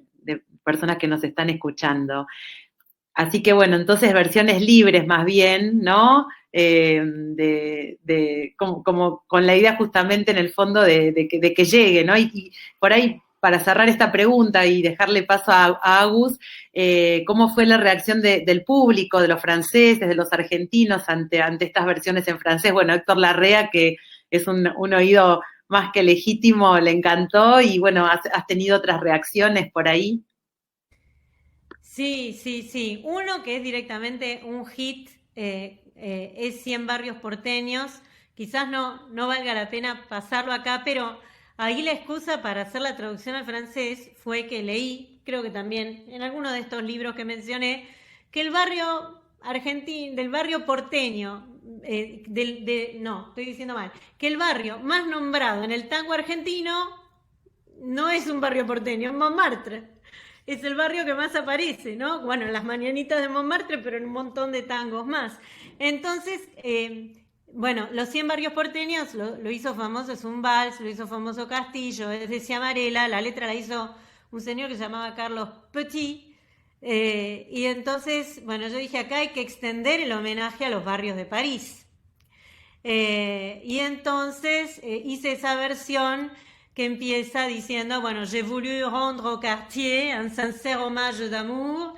personas que nos están escuchando. Así que bueno, entonces versiones libres más bien, ¿no? Como con la idea justamente en el fondo de que llegue, ¿no? Y por ahí, para cerrar esta pregunta y dejarle paso a Agus, ¿cómo fue la reacción del público, de los franceses, de los argentinos ante estas versiones en francés? Bueno, Héctor Larrea, que es un oído más que legítimo, le encantó y bueno, ¿has tenido otras reacciones por ahí? Sí. Uno que es directamente un hit es 100 barrios porteños. Quizás no valga la pena pasarlo acá, pero ahí la excusa para hacer la traducción al francés fue que leí, creo que también en alguno de estos libros que mencioné, que el barrio argentino, del barrio porteño, estoy diciendo mal, que el barrio más nombrado en el tango argentino no es un barrio porteño, es Montmartre. Es el barrio que más aparece, ¿no? Bueno, en las mañanitas de Montmartre, pero en un montón de tangos más. Entonces, bueno, los 100 barrios porteños lo hizo famoso, es un vals, lo hizo famoso Castillo, es de Ciamarela, la letra la hizo un señor que se llamaba Carlos Petit, y entonces, bueno, yo dije, acá hay que extender el homenaje a los barrios de París. Y entonces hice esa versión que empieza diciendo, bueno, j'ai voulu rendre au quartier un sincère hommage d'amour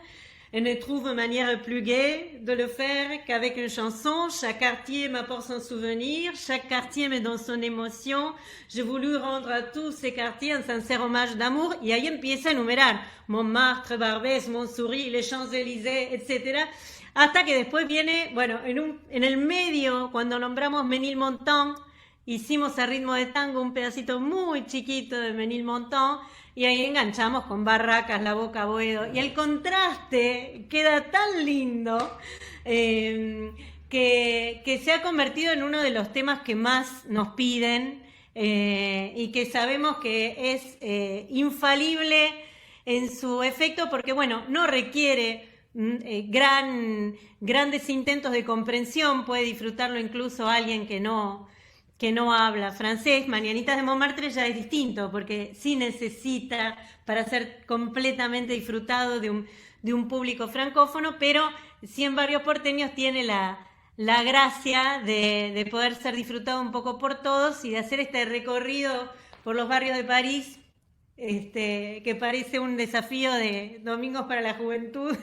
et ne trouve manière plus gaie de le faire qu'avec une chanson. Chaque quartier m'apporte son souvenir, chaque quartier me donne son émotion. J'ai voulu rendre à tous ces quartiers un sincère hommage d'amour. Y ahí empieza a enumerar Montmartre, Barbès, Montsouris, les Champs-Élysées, etc. Hasta que después viene, bueno, en el medio, cuando nombramos Ménilmontant, hicimos a ritmo de tango un pedacito muy chiquito de Ménilmontant y ahí enganchamos con Barracas, La Boca, Boedo. Y el contraste queda tan lindo que se ha convertido en uno de los temas que más nos piden y que sabemos que es infalible en su efecto porque, bueno, no requiere grandes intentos de comprensión, puede disfrutarlo incluso alguien que no habla francés. Mañanitas de Montmartre ya es distinto, porque sí necesita para ser completamente disfrutado de un público francófono, pero 100 barrios porteños tiene la gracia de poder ser disfrutado un poco por todos y de hacer este recorrido por los barrios de París que parece un desafío de Domingos para la Juventud,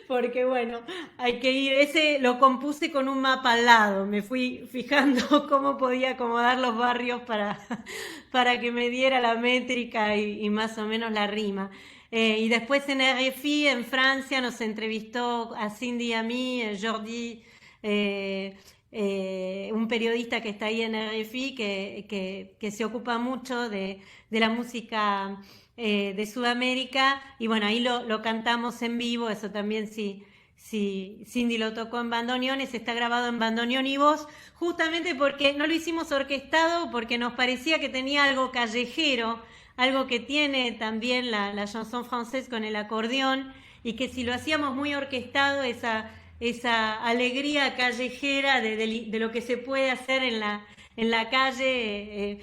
porque bueno, hay que ir, ese lo compuse con un mapa al lado, me fui fijando cómo podía acomodar los barrios para que me diera la métrica y más o menos la rima. Y después en RFI, en Francia, nos entrevistó a Cindy y a mí, Jordi, un periodista que está ahí en RFI que se ocupa mucho de la música de Sudamérica, y bueno, ahí lo cantamos en vivo, eso también sí. Cindy lo tocó en bandoneones, está grabado en bandoneón y voz, justamente porque no lo hicimos orquestado, porque nos parecía que tenía algo callejero, algo que tiene también la chanson française con el acordeón, y que si lo hacíamos muy orquestado, esa alegría callejera de lo que se puede hacer en la calle,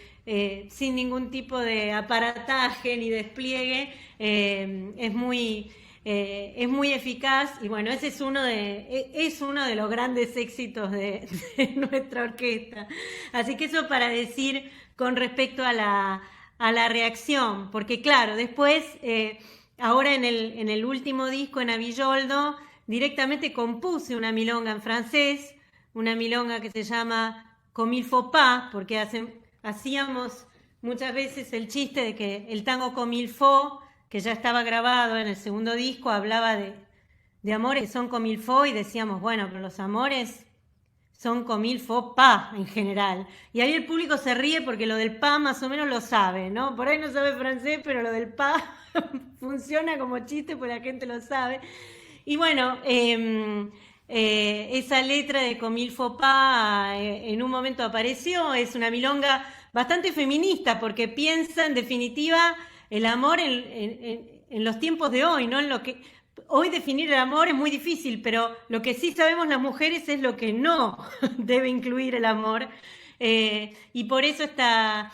sin ningún tipo de aparataje ni despliegue, es muy eficaz. Y bueno, ese es uno de los grandes éxitos de nuestra orquesta. Así que eso para decir con respecto a la reacción, porque claro, después, ahora en el último disco, en Avilloldo, directamente compuse una milonga en francés, una milonga que se llama Comme il faut pas, porque hacíamos muchas veces el chiste de que el tango Comme il faut, que ya estaba grabado en el segundo disco, hablaba de amores que son comme il faut, y decíamos, bueno, pero los amores son comme il faut pas en general. Y ahí el público se ríe porque lo del pas más o menos lo sabe, ¿no? Por ahí no sabe francés, pero lo del pas funciona como chiste porque la gente lo sabe. Y bueno, esa letra de Comme il faut pas en un momento apareció, es una milonga bastante feminista porque piensa en definitiva el amor en los tiempos de hoy, ¿no? En lo que hoy definir el amor es muy difícil, pero lo que sí sabemos las mujeres es lo que no debe incluir el amor, y por eso esta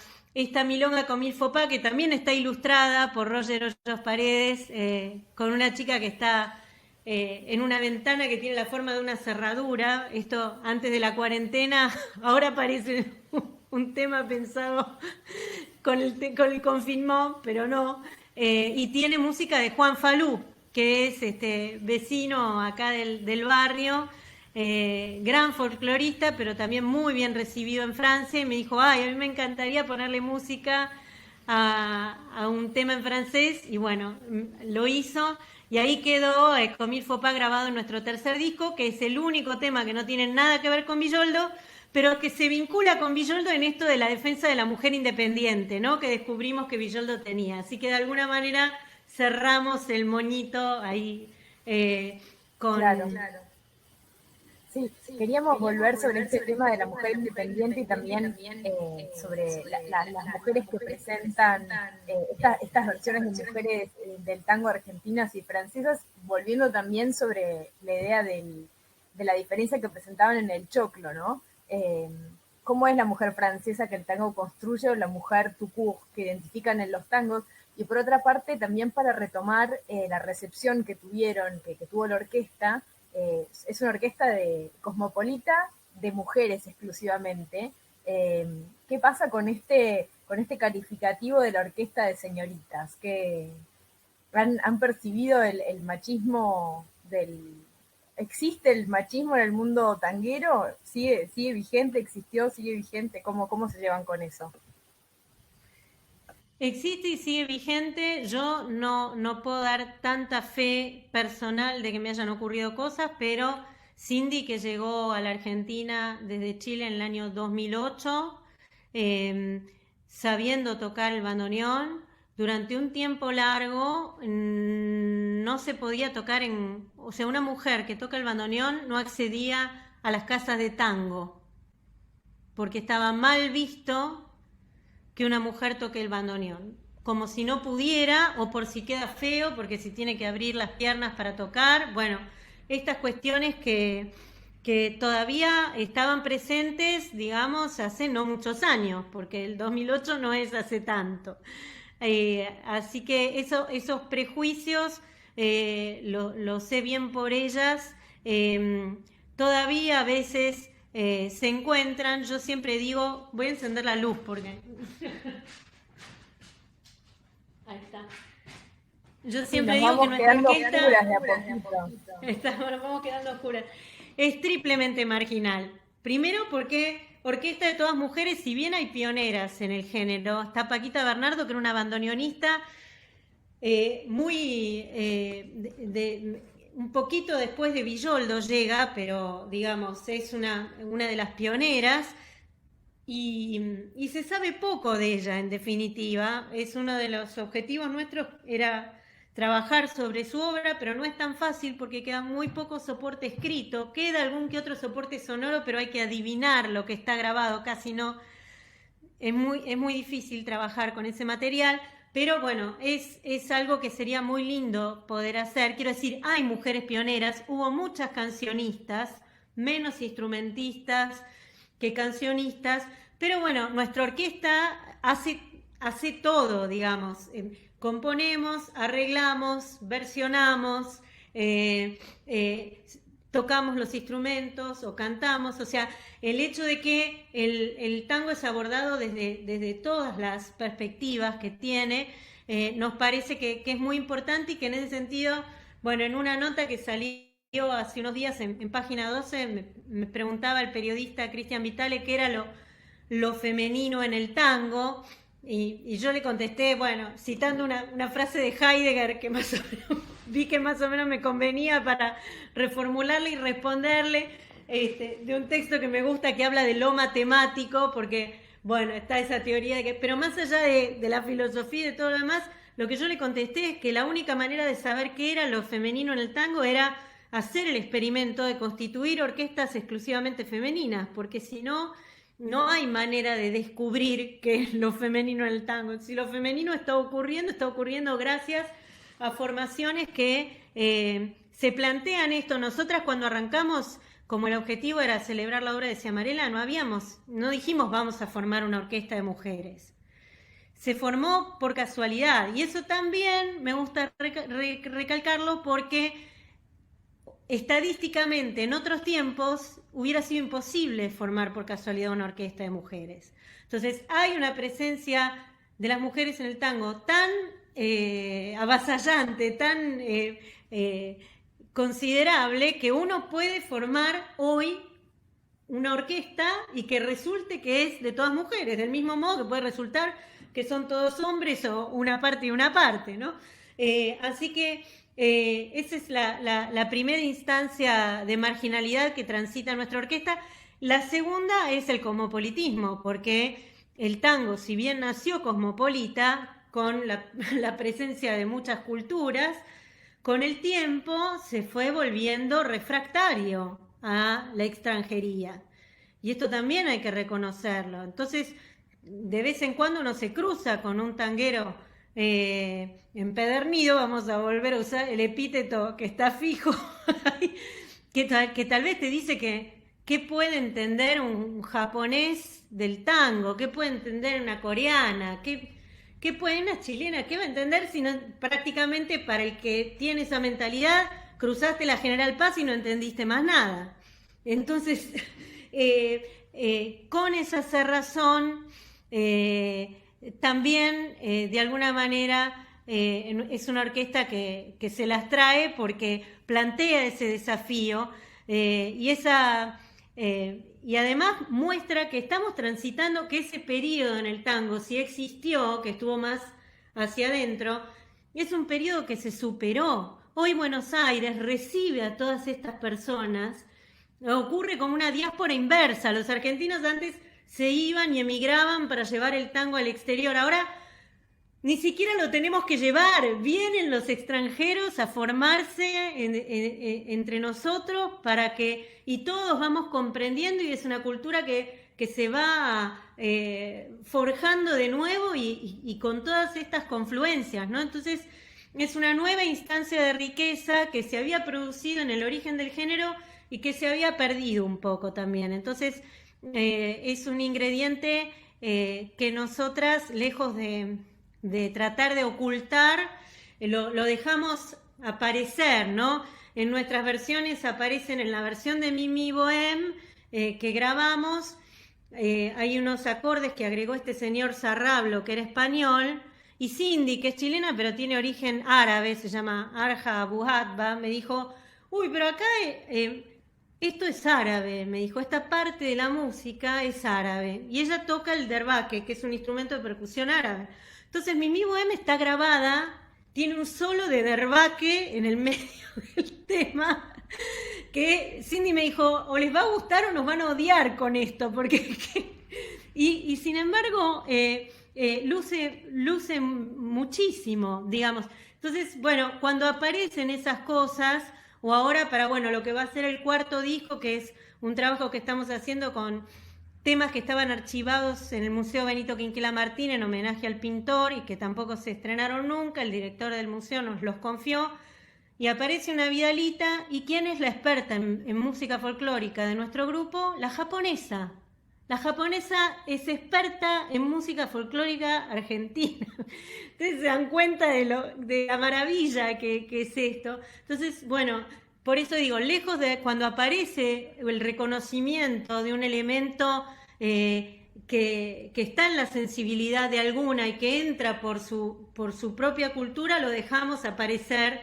milonga Comme il faut pas, que también está ilustrada por Roger Hoyos Paredes, con una chica que está en una ventana que tiene la forma de una cerradura. Esto antes de la cuarentena, ahora parece un tema pensado con el confinement, pero no. Y tiene música de Juan Falú, que es vecino acá del barrio, gran folclorista, pero también muy bien recibido en Francia, y me dijo, a mí me encantaría ponerle música a un tema en francés, y bueno, lo hizo, y ahí quedó Comme il faut pas grabado en nuestro tercer disco, que es el único tema que no tiene nada que ver con Villoldo, pero que se vincula con Villoldo en esto de la defensa de la mujer independiente, ¿no? Que descubrimos que Villoldo tenía. Así que de alguna manera cerramos el moñito ahí con... Claro. Sí, queríamos volver sobre este tema de la mujer independiente y también sobre las mujeres que presentan estas versiones de mujeres del tango argentinas y francesas, volviendo también sobre la idea de la diferencia que presentaban en el choclo, ¿no? Cómo es la mujer francesa que el tango construye, o la mujer tout court que identifican en los tangos, y por otra parte también para retomar la recepción que tuvo la orquesta. Es una orquesta cosmopolita de mujeres exclusivamente. ¿Qué pasa con este calificativo de la orquesta de señoritas? ¿Que han percibido el machismo ¿Existe el machismo en el mundo tanguero? ¿Sigue vigente? ¿Existió? ¿Sigue vigente? ¿Cómo se llevan con eso? Existe y sigue vigente. Yo no puedo dar tanta fe personal de que me hayan ocurrido cosas, pero Cindy, que llegó a la Argentina desde Chile en el año 2008, sabiendo tocar el bandoneón, durante un tiempo largo no se podía tocar o sea, una mujer que toca el bandoneón no accedía a las casas de tango, porque estaba mal visto que una mujer toque el bandoneón, como si no pudiera, o por si queda feo, porque si tiene que abrir las piernas para tocar. Bueno, estas cuestiones que todavía estaban presentes, digamos, hace no muchos años, porque el 2008 no es hace tanto. Así que esos prejuicios lo sé bien por ellas. Todavía a veces se encuentran. Yo siempre digo, voy a encender la luz porque Ahí está. Yo Sí, siempre nos digo que vamos nuestra quedando orquesta... oscuras de a poquito. Nos vamos quedando oscuras. Es triplemente marginal. Primero porque orquesta de todas mujeres, si bien hay pioneras en el género, está Paquita Bernardo, que era una bandoneonista muy... un poquito después de Villoldo llega, pero digamos, es una de las pioneras. Y se sabe poco de ella, en definitiva. Es uno de los objetivos nuestros, era trabajar sobre su obra, pero no es tan fácil porque queda muy poco soporte escrito. Queda algún que otro soporte sonoro, pero hay que adivinar lo que está grabado, casi no. Es muy difícil trabajar con ese material, pero bueno, es algo que sería muy lindo poder hacer. Quiero decir, hay mujeres pioneras, hubo muchas cancionistas, menos instrumentistas que cancionistas, pero bueno, nuestra orquesta hace todo, digamos. Componemos, arreglamos, versionamos, tocamos los instrumentos o cantamos. O sea, el hecho de que el tango es abordado desde todas las perspectivas que tiene, nos parece que es muy importante y que en ese sentido, bueno, en una nota que salió hace unos días en Página 12, me preguntaba el periodista Cristian Vitale qué era lo femenino en el tango, y yo le contesté, bueno, citando una frase de Heidegger que más o menos, vi que más o menos me convenía para reformularle y responderle, de un texto que me gusta que habla de lo matemático, porque, bueno, está esa teoría de que, pero más allá de la filosofía y de todo lo demás, lo que yo le contesté es que la única manera de saber qué era lo femenino en el tango era hacer el experimento de constituir orquestas exclusivamente femeninas, porque si no, no hay manera de descubrir qué es lo femenino en el tango. Si lo femenino está ocurriendo gracias a formaciones que se plantean esto. Nosotras cuando arrancamos, como el objetivo era celebrar la obra de Ciamarela, no dijimos vamos a formar una orquesta de mujeres. Se formó por casualidad, y eso también me gusta recalcarlo porque estadísticamente en otros tiempos hubiera sido imposible formar por casualidad una orquesta de mujeres. Entonces hay una presencia de las mujeres en el tango tan avasallante, tan considerable, que uno puede formar hoy una orquesta y que resulte que es de todas mujeres, del mismo modo que puede resultar que son todos hombres o una parte y una parte, ¿no? Así que esa es la primera instancia de marginalidad que transita nuestra orquesta. La segunda es el cosmopolitismo, porque el tango, si bien nació cosmopolita, con la presencia de muchas culturas, con el tiempo se fue volviendo refractario a la extranjería. Y esto también hay que reconocerlo. Entonces, de vez en cuando uno se cruza con un tanguero empedernido, vamos a volver a usar el epíteto que está fijo, que tal vez te dice qué puede entender un japonés del tango, qué puede entender una coreana, qué puede una chilena, qué va a entender si no, prácticamente para el que tiene esa mentalidad, cruzaste la General Paz y no entendiste más nada. Entonces, con esa cerrazón, también de alguna manera es una orquesta que se las trae porque plantea ese desafío y además muestra que estamos transitando, que ese periodo en el tango, si existió, que estuvo más hacia adentro, es un periodo que se superó. Hoy Buenos Aires recibe a todas estas personas. Ocurre como una diáspora inversa. Los argentinos antes se iban y emigraban para llevar el tango al exterior. Ahora ni siquiera lo tenemos que llevar. Vienen los extranjeros a formarse entre nosotros y todos vamos comprendiendo, y es una cultura que se va forjando de nuevo y con todas estas confluencias, ¿no? Entonces es una nueva instancia de riqueza que se había producido en el origen del género y que se había perdido un poco también. Entonces es un ingrediente que nosotras, lejos de tratar de ocultar, lo dejamos aparecer, ¿no? En nuestras versiones aparecen, en la versión de Mimi Bohem que grabamos, hay unos acordes que agregó este señor Sarrablo, que era español, Y Cindy, que es chilena, pero tiene origen árabe, se llama Arja Abu Hatba, me dijo, uy, pero acá esto es árabe, me dijo, esta parte de la música es árabe. Y ella toca el derbaque, que es un instrumento de percusión árabe. Entonces mi Mi Bohème está grabada, tiene un solo de derbaque en el medio del tema, que Cindy me dijo, o les va a gustar o nos van a odiar con esto, porque... y sin embargo, luce muchísimo, digamos. Entonces, bueno, cuando aparecen esas cosas, o ahora para, bueno, lo que va a ser el cuarto disco, que es un trabajo que estamos haciendo con temas que estaban archivados en el Museo Benito Quinquela Martín en homenaje al pintor y que tampoco se estrenaron nunca, el director del museo nos los confió, y aparece una Vidalita, ¿y quién es la experta en música folclórica de nuestro grupo? La japonesa. La japonesa es experta en música folclórica argentina. Entonces se dan cuenta de la maravilla que es esto. Entonces, bueno, por eso digo, lejos de cuando aparece el reconocimiento de un elemento que está en la sensibilidad de alguna y que entra por su propia cultura, lo dejamos aparecer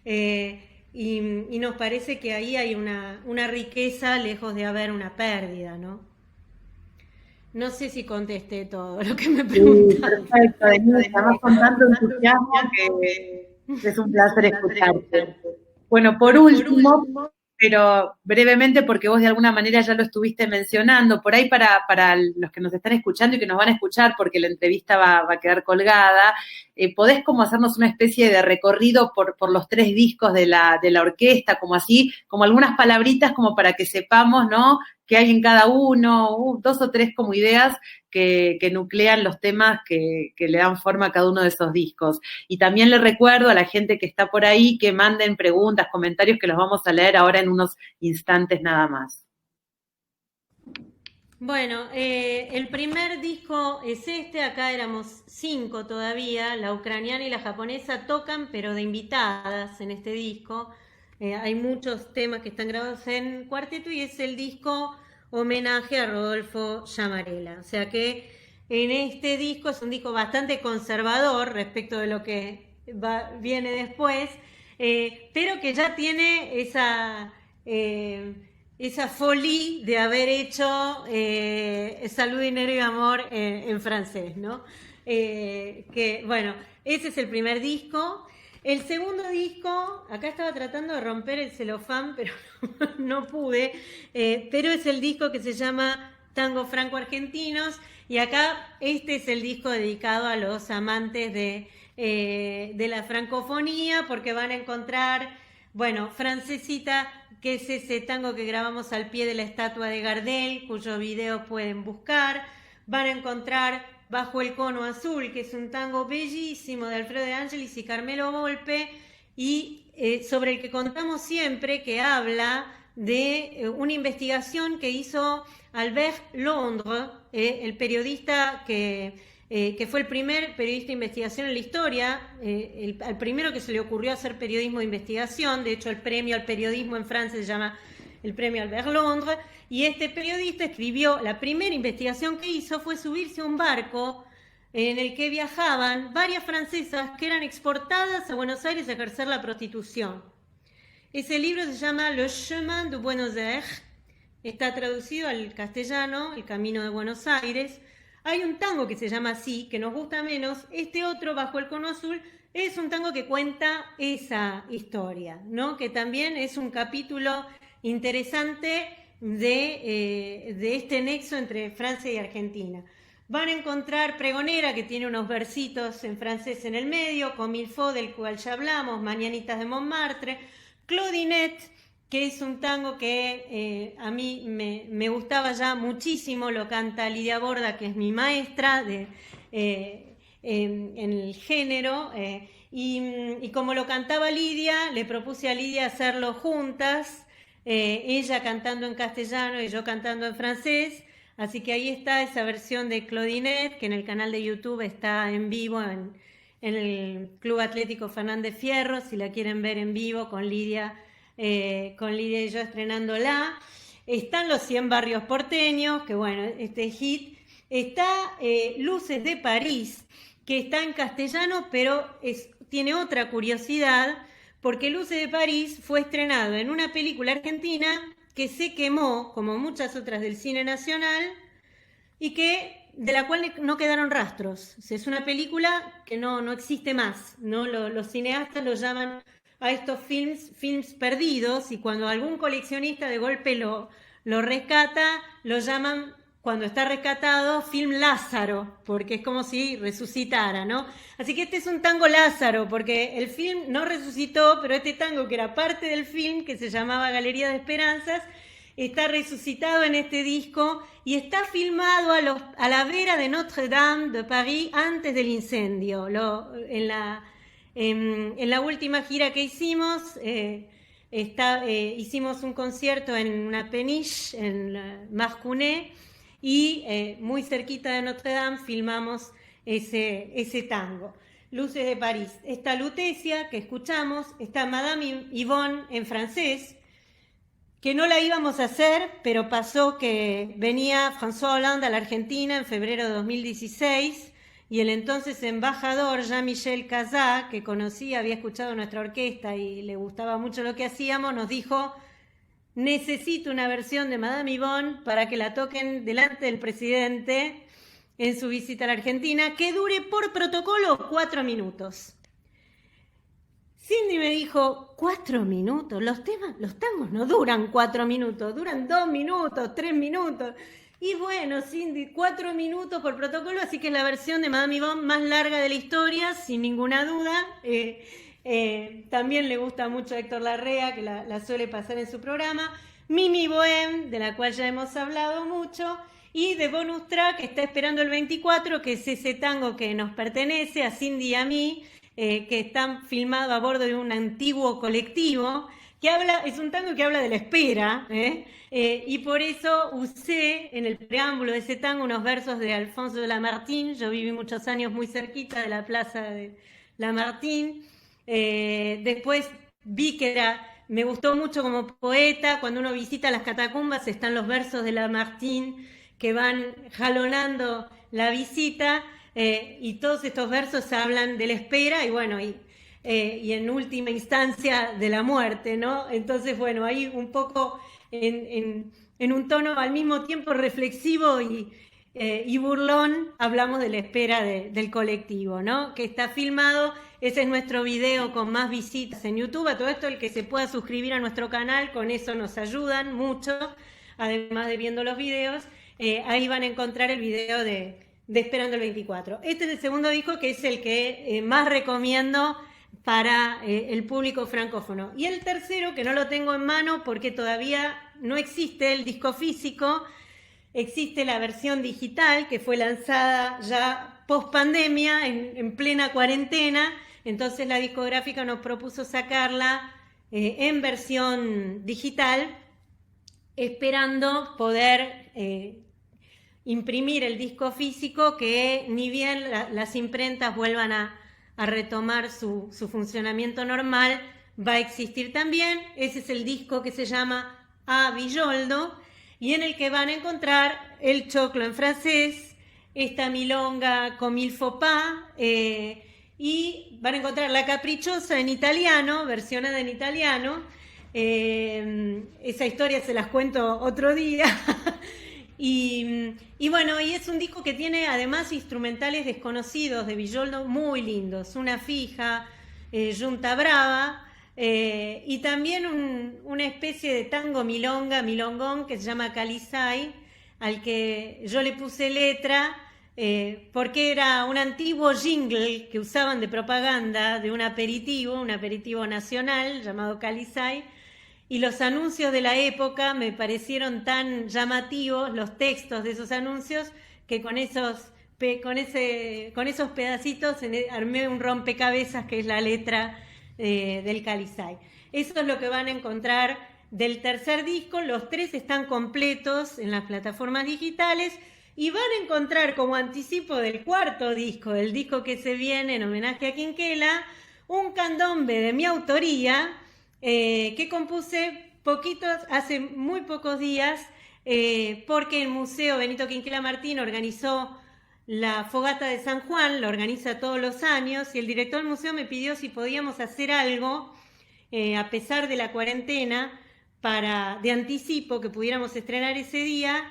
y nos parece que ahí hay una riqueza lejos de haber una pérdida, ¿no? No sé si contesté todo lo que me preguntaron. Sí, perfecto, Denise, estamos con tanto entusiasmo que es un placer escucharte. Bueno, por último, pero brevemente porque vos de alguna manera ya lo estuviste mencionando, por ahí para los que nos están escuchando y que nos van a escuchar porque la entrevista va a quedar colgada, ¿podés como hacernos una especie de recorrido por los 3 discos de la orquesta, como así, como algunas palabritas como para que sepamos, ¿no?, que hay en cada uno, 2 o 3 como ideas que nuclean los temas que le dan forma a cada uno de esos discos. Y también le recuerdo a la gente que está por ahí que manden preguntas, comentarios, que los vamos a leer ahora en unos instantes nada más. Bueno, el primer disco es acá éramos 5 todavía, la ucraniana y la japonesa tocan, pero de invitadas en este disco. Hay muchos temas que están grabados en cuarteto y es el disco homenaje a Rodolfo Llamarela. O sea que en este disco es un disco bastante conservador respecto de lo que viene después, pero que ya tiene esa folie de haber hecho Salud, Dinero y Amor en francés, ¿no? Que bueno, ese es el primer disco. El segundo disco, acá estaba tratando de romper el celofán, pero no pude, pero es el disco que se llama Tango Franco Argentinos, y acá este es el disco dedicado a los amantes de la francofonía, porque van a encontrar, bueno, Francesita, que es ese tango que grabamos al pie de la estatua de Gardel, cuyo video pueden buscar. Van a encontrar Bajo el Cono Azul, que es un tango bellísimo de Alfredo de Angelis y Carmelo Volpe, y sobre el que contamos siempre, que habla de una investigación que hizo Albert Londres, el periodista que fue el primer periodista de investigación en la historia, al primero que se le ocurrió hacer periodismo de investigación. De hecho, el premio al periodismo en Francia se llama el premio Albert Londres, y este periodista escribió, la primera investigación que hizo fue subirse a un barco en el que viajaban varias francesas que eran exportadas a Buenos Aires a ejercer la prostitución. Ese libro se llama Le Chemin de Buenos Aires, está traducido al castellano, El Camino de Buenos Aires. Hay un tango que se llama así, que nos gusta menos. Este otro, Bajo el Cono Azul, es un tango que cuenta esa historia, ¿no? Que también es un capítulo interesante de este nexo entre Francia y Argentina. Van a encontrar Pregonera, que tiene unos versitos en francés en el medio, Comilfo, del cual ya hablamos, Mañanitas de Montmartre, Claudinette, que es un tango que a mí me gustaba ya muchísimo, lo canta Lidia Borda, que es mi maestra en el género, y como lo cantaba Lidia, le propuse a Lidia hacerlo juntas, ella cantando en castellano y yo cantando en francés, así que ahí está esa versión de Claudinette, que en el canal de YouTube está en vivo en el Club Atlético Fernández Fierro, si la quieren ver en vivo con Lidia y yo estrenándola. Están los 100 barrios porteños, que bueno, este hit. Está Luces de París, que está en castellano, pero tiene otra curiosidad, porque Luces de París fue estrenado en una película argentina que se quemó, como muchas otras del cine nacional, y de la cual no quedaron rastros. O sea, es una película que no existe más, ¿no? Los cineastas lo llaman a estos films perdidos, y cuando algún coleccionista de golpe lo rescata, lo llaman, cuando está rescatado, film Lázaro, porque es como si resucitara, ¿no? Así que este es un tango Lázaro, porque el film no resucitó, pero este tango, que era parte del film, que se llamaba Galería de Esperanzas, está resucitado en este disco y está filmado a la vera de Notre-Dame de París antes del incendio. En la última gira que hicimos, hicimos un concierto en una peniche, en Marcounet, y muy cerquita de Notre-Dame filmamos ese tango. Luces de París. Está Lutecia, que escuchamos, está Madame Yvonne en francés, que no la íbamos a hacer, pero pasó que venía François Hollande a la Argentina en febrero de 2016, y el entonces embajador Jean-Michel Cazat, que conocí, había escuchado nuestra orquesta y le gustaba mucho lo que hacíamos, nos dijo: necesito una versión de Madame Yvonne para que la toquen delante del presidente en su visita a la Argentina, que dure por protocolo 4 minutos. Cindy me dijo: 4 minutos, los tangos no duran 4 minutos, duran 2 minutos, 3 minutos. Y bueno, Cindy, 4 minutos por protocolo, así que es la versión de Madame Yvonne más larga de la historia, sin ninguna duda. También le gusta mucho a Héctor Larrea, que la suele pasar en su programa. Mimi Bohème, de la cual ya hemos hablado mucho. Y de bonus track, está esperando el 24, que es ese tango que nos pertenece a Cindy y a mí, que está filmado a bordo de un antiguo colectivo, es un tango que habla de la espera, y por eso usé en el preámbulo de ese tango unos versos de Alphonse de Lamartine. Yo viví muchos años muy cerquita de la plaza de Lamartine. Después vi que me gustó mucho como poeta. Cuando uno visita las catacumbas están los versos de Lamartine que van jalonando la visita, y todos estos versos hablan de la espera y bueno, y en última instancia de la muerte, ¿no? Entonces, bueno, ahí un poco en un tono al mismo tiempo reflexivo y burlón, hablamos de la espera del colectivo, ¿no? Que está filmado. Ese es nuestro video con más visitas en YouTube. A todo esto, el que se pueda suscribir a nuestro canal, con eso nos ayudan mucho, además de viendo los videos. Ahí van a encontrar el video de Esperando el 24. Este es el segundo disco, que es el que más recomiendo para el público francófono. Y el tercero, que no lo tengo en mano porque todavía no existe el disco físico, existe la versión digital que fue lanzada ya post pandemia, en plena cuarentena. Entonces la discográfica nos propuso sacarla en versión digital, esperando poder imprimir el disco físico, que ni bien las imprentas vuelvan a retomar su funcionamiento normal, va a existir también. Ese es el disco que se llama A Villoldo, y en el que van a encontrar el choclo en francés, esta milonga Comme il faut pas, y van a encontrar la caprichosa en italiano, versionada en italiano. Esa historia se las cuento otro día. Y bueno, y es un disco que tiene además instrumentales desconocidos de Villoldo muy lindos, una fija, Yunta Brava, y también una especie de tango milongón, que se llama Calizay, al que yo le puse letra porque era un antiguo jingle que usaban de propaganda de un aperitivo nacional llamado Calizay. Y los anuncios de la época me parecieron tan llamativos, los textos de esos anuncios, que con esos pedacitos armé un rompecabezas que es la letra del Calizay. Eso es lo que van a encontrar del tercer disco. Los 3 están completos en las plataformas digitales, y van a encontrar como anticipo del cuarto disco, del disco que se viene en homenaje a Quinquela, un candombe de mi autoría, que compuse hace muy pocos días, porque el Museo Benito Quinquela Martín organizó la fogata de San Juan, la organiza todos los años, y el director del museo me pidió si podíamos hacer algo, a pesar de la cuarentena, de anticipo, que pudiéramos estrenar ese día,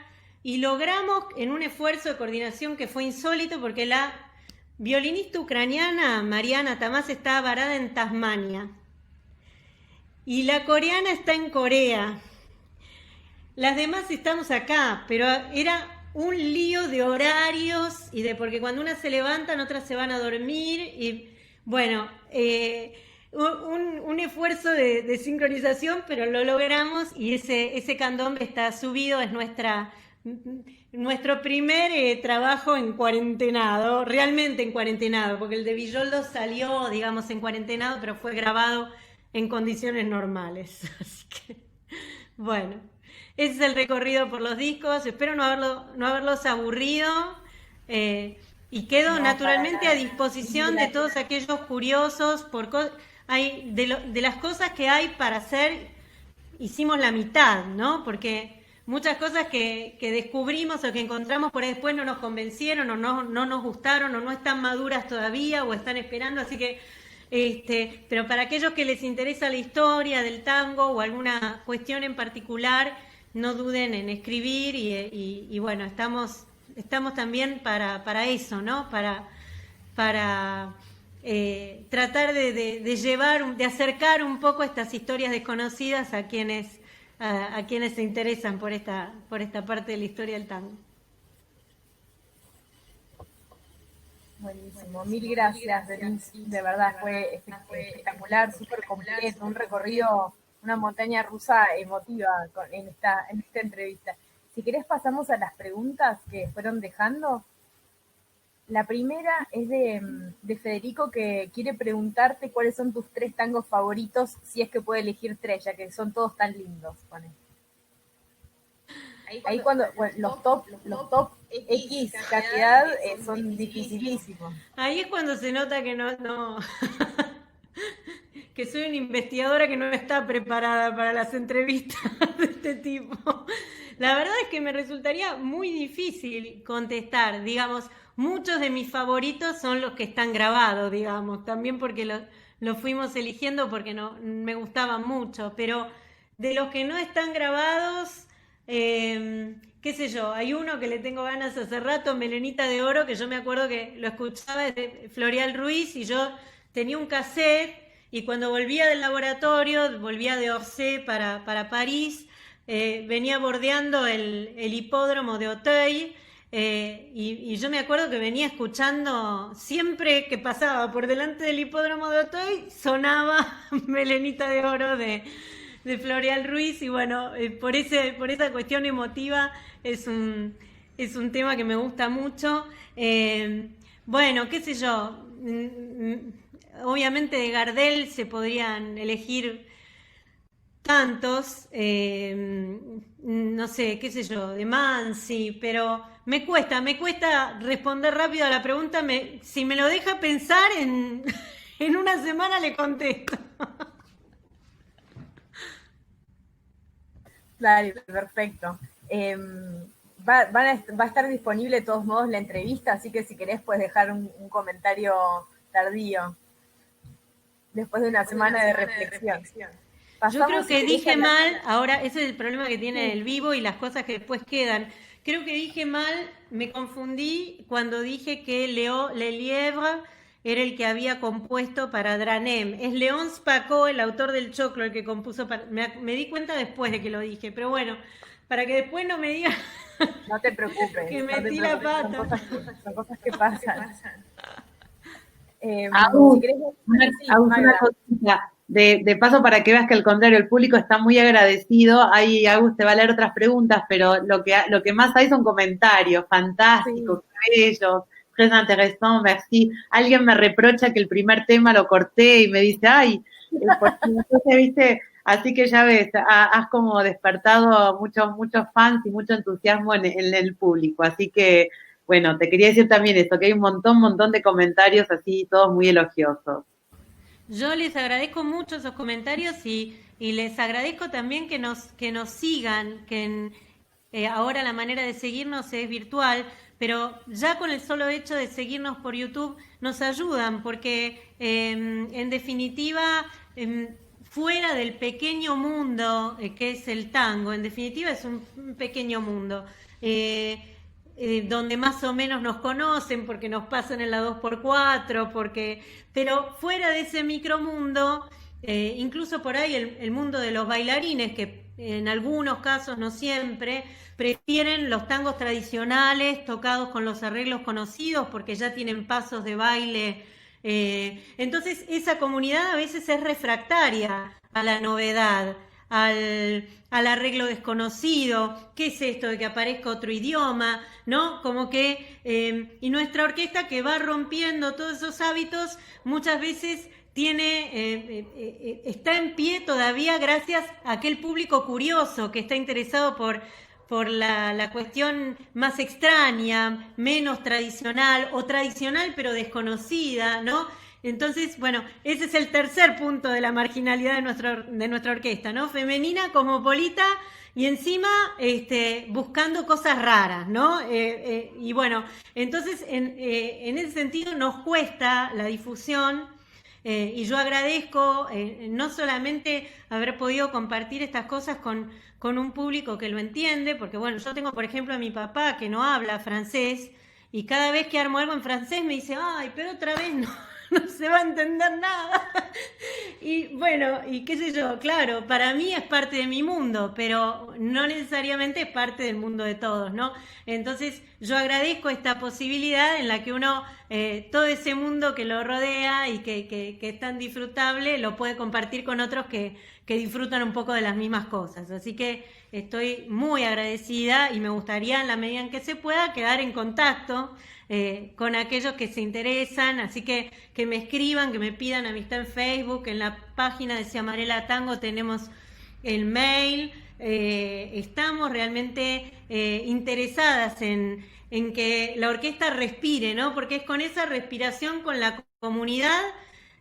y logramos en un esfuerzo de coordinación que fue insólito, porque la violinista ucraniana Mariana Tamás está varada en Tasmania, y la coreana está en Corea. Las demás estamos acá, pero era un lío de horarios porque cuando unas se levantan, otras se van a dormir, y bueno, un esfuerzo de sincronización, pero lo logramos, y ese candombe está subido, es nuestro primer trabajo en cuarentenado, realmente en cuarentenado, porque el de Villoldo salió, digamos, en cuarentenado, pero fue grabado en condiciones normales. Así que, bueno, ese es el recorrido por los discos. Espero no haberlos aburrido, y quedo naturalmente a disposición de todos aquellos curiosos de las cosas que hay para hacer. Hicimos la mitad, ¿no? Porque muchas cosas que descubrimos o que encontramos por ahí después no nos convencieron, o no nos gustaron, o no están maduras todavía, o están esperando, así que pero para aquellos que les interesa la historia del tango o alguna cuestión en particular, no duden en escribir, y bueno, estamos también para eso, ¿no? Para tratar de acercar un poco estas historias desconocidas a quienes se interesan por esta parte de la historia del tango. Buenísimo, mil gracias, Denise. De verdad fue espectacular, súper completo, un recorrido, una montaña rusa emotiva en esta entrevista. Si querés pasamos a las preguntas que fueron dejando. La primera es de Federico, que quiere preguntarte cuáles son tus 3 tangos favoritos, si es que puede elegir 3, ya que son todos tan lindos. Ahí cuando los top X cantidad son dificilísimos. Ahí es cuando se nota que no que soy una investigadora que no está preparada para las entrevistas de este tipo. La verdad es que me resultaría muy difícil contestar, digamos, muchos de mis favoritos son los que están grabados, digamos, también porque los fuimos eligiendo porque no me gustaban mucho, pero de los que no están grabados, qué sé yo, hay uno que le tengo ganas hace rato, Melenita de Oro, que yo me acuerdo que lo escuchaba de Floreal Ruiz, y yo tenía un cassette, y cuando volvía del laboratorio, volvía de Orsay para París, venía bordeando el hipódromo de Auteuil, y yo me acuerdo que venía escuchando, siempre que pasaba por delante del hipódromo de Auteuil, sonaba Melenita de Oro de Floreal Ruiz, y bueno, por esa cuestión emotiva es un tema que me gusta mucho. Bueno, qué sé yo, obviamente de Gardel se podrían elegir tantos, no sé, qué sé yo, de Mansi, pero me cuesta responder rápido a la pregunta. Si me lo deja pensar, en una semana le contesto. Claro, perfecto. Va a estar disponible de todos modos la entrevista, así que si querés puedes dejar un comentario tardío después de una semana de reflexión. Yo creo que dije mal, ahora ese es el problema que tiene el vivo y las cosas que después quedan. Creo que dije mal, me confundí cuando dije que Lelièvre era el que había compuesto para Dranem. Es León Spacó, el autor del Choclo, el que compuso me di cuenta después de que lo dije, pero bueno, para que después no me digan... No te preocupes. Que metí la pata. Son cosas que pasan. Una cosita. De paso, para que veas que al contrario, el público está muy agradecido. Ahí Agus te va a leer otras preguntas, pero lo que más hay son comentarios fantásticos, bellos, très intéressant, merci. Alguien me reprocha que el primer tema lo corté y me dice, entonces, viste, así que ya ves, has como despertado muchos fans y mucho entusiasmo en el público. Así que, bueno, te quería decir también esto, que hay un montón de comentarios así, todos muy elogiosos. Yo les agradezco mucho esos comentarios, y les agradezco también que nos sigan, que ahora la manera de seguirnos es virtual, pero ya con el solo hecho de seguirnos por YouTube nos ayudan, porque en definitiva, fuera del pequeño mundo que es el tango, en definitiva es un pequeño mundo, donde más o menos nos conocen porque nos pasan en la 2x4, pero fuera de ese micromundo, incluso por ahí el mundo de los bailarines, que en algunos casos, no siempre, prefieren los tangos tradicionales tocados con los arreglos conocidos porque ya tienen pasos de baile. Entonces esa comunidad a veces es refractaria a la novedad, al arreglo desconocido. ¿Qué es esto de que aparezca otro idioma? ¿No? Como que, y nuestra orquesta, que va rompiendo todos esos hábitos, muchas veces está en pie todavía gracias a aquel público curioso que está interesado por la cuestión más extraña, menos tradicional, o tradicional pero desconocida, ¿no? Entonces, bueno, ese es el tercer punto de la marginalidad de nuestra orquesta, ¿no? Femenina, cosmopolita y encima buscando cosas raras, ¿no? Y bueno, entonces en ese sentido nos cuesta la difusión. Y yo agradezco no solamente haber podido compartir estas cosas con un público que lo entiende, porque bueno, yo tengo por ejemplo a mi papá que no habla francés, y cada vez que armo algo en francés me dice, ay, pero otra vez no, no se va a entender nada. Y bueno, y qué sé yo, claro, para mí es parte de mi mundo, pero no necesariamente es parte del mundo de todos, ¿no? Entonces yo agradezco esta posibilidad en la que uno, todo ese mundo que lo rodea y que es tan disfrutable, lo puede compartir con otros que disfrutan un poco de las mismas cosas. Así que estoy muy agradecida y me gustaría, en la medida en que se pueda, quedar en contacto con aquellos que se interesan, así que me escriban, que me pidan amistad en Facebook, en la página de Ciamarela Tango tenemos el mail. Estamos realmente interesadas en que la orquesta respire, ¿no? Porque es con esa respiración con la comunidad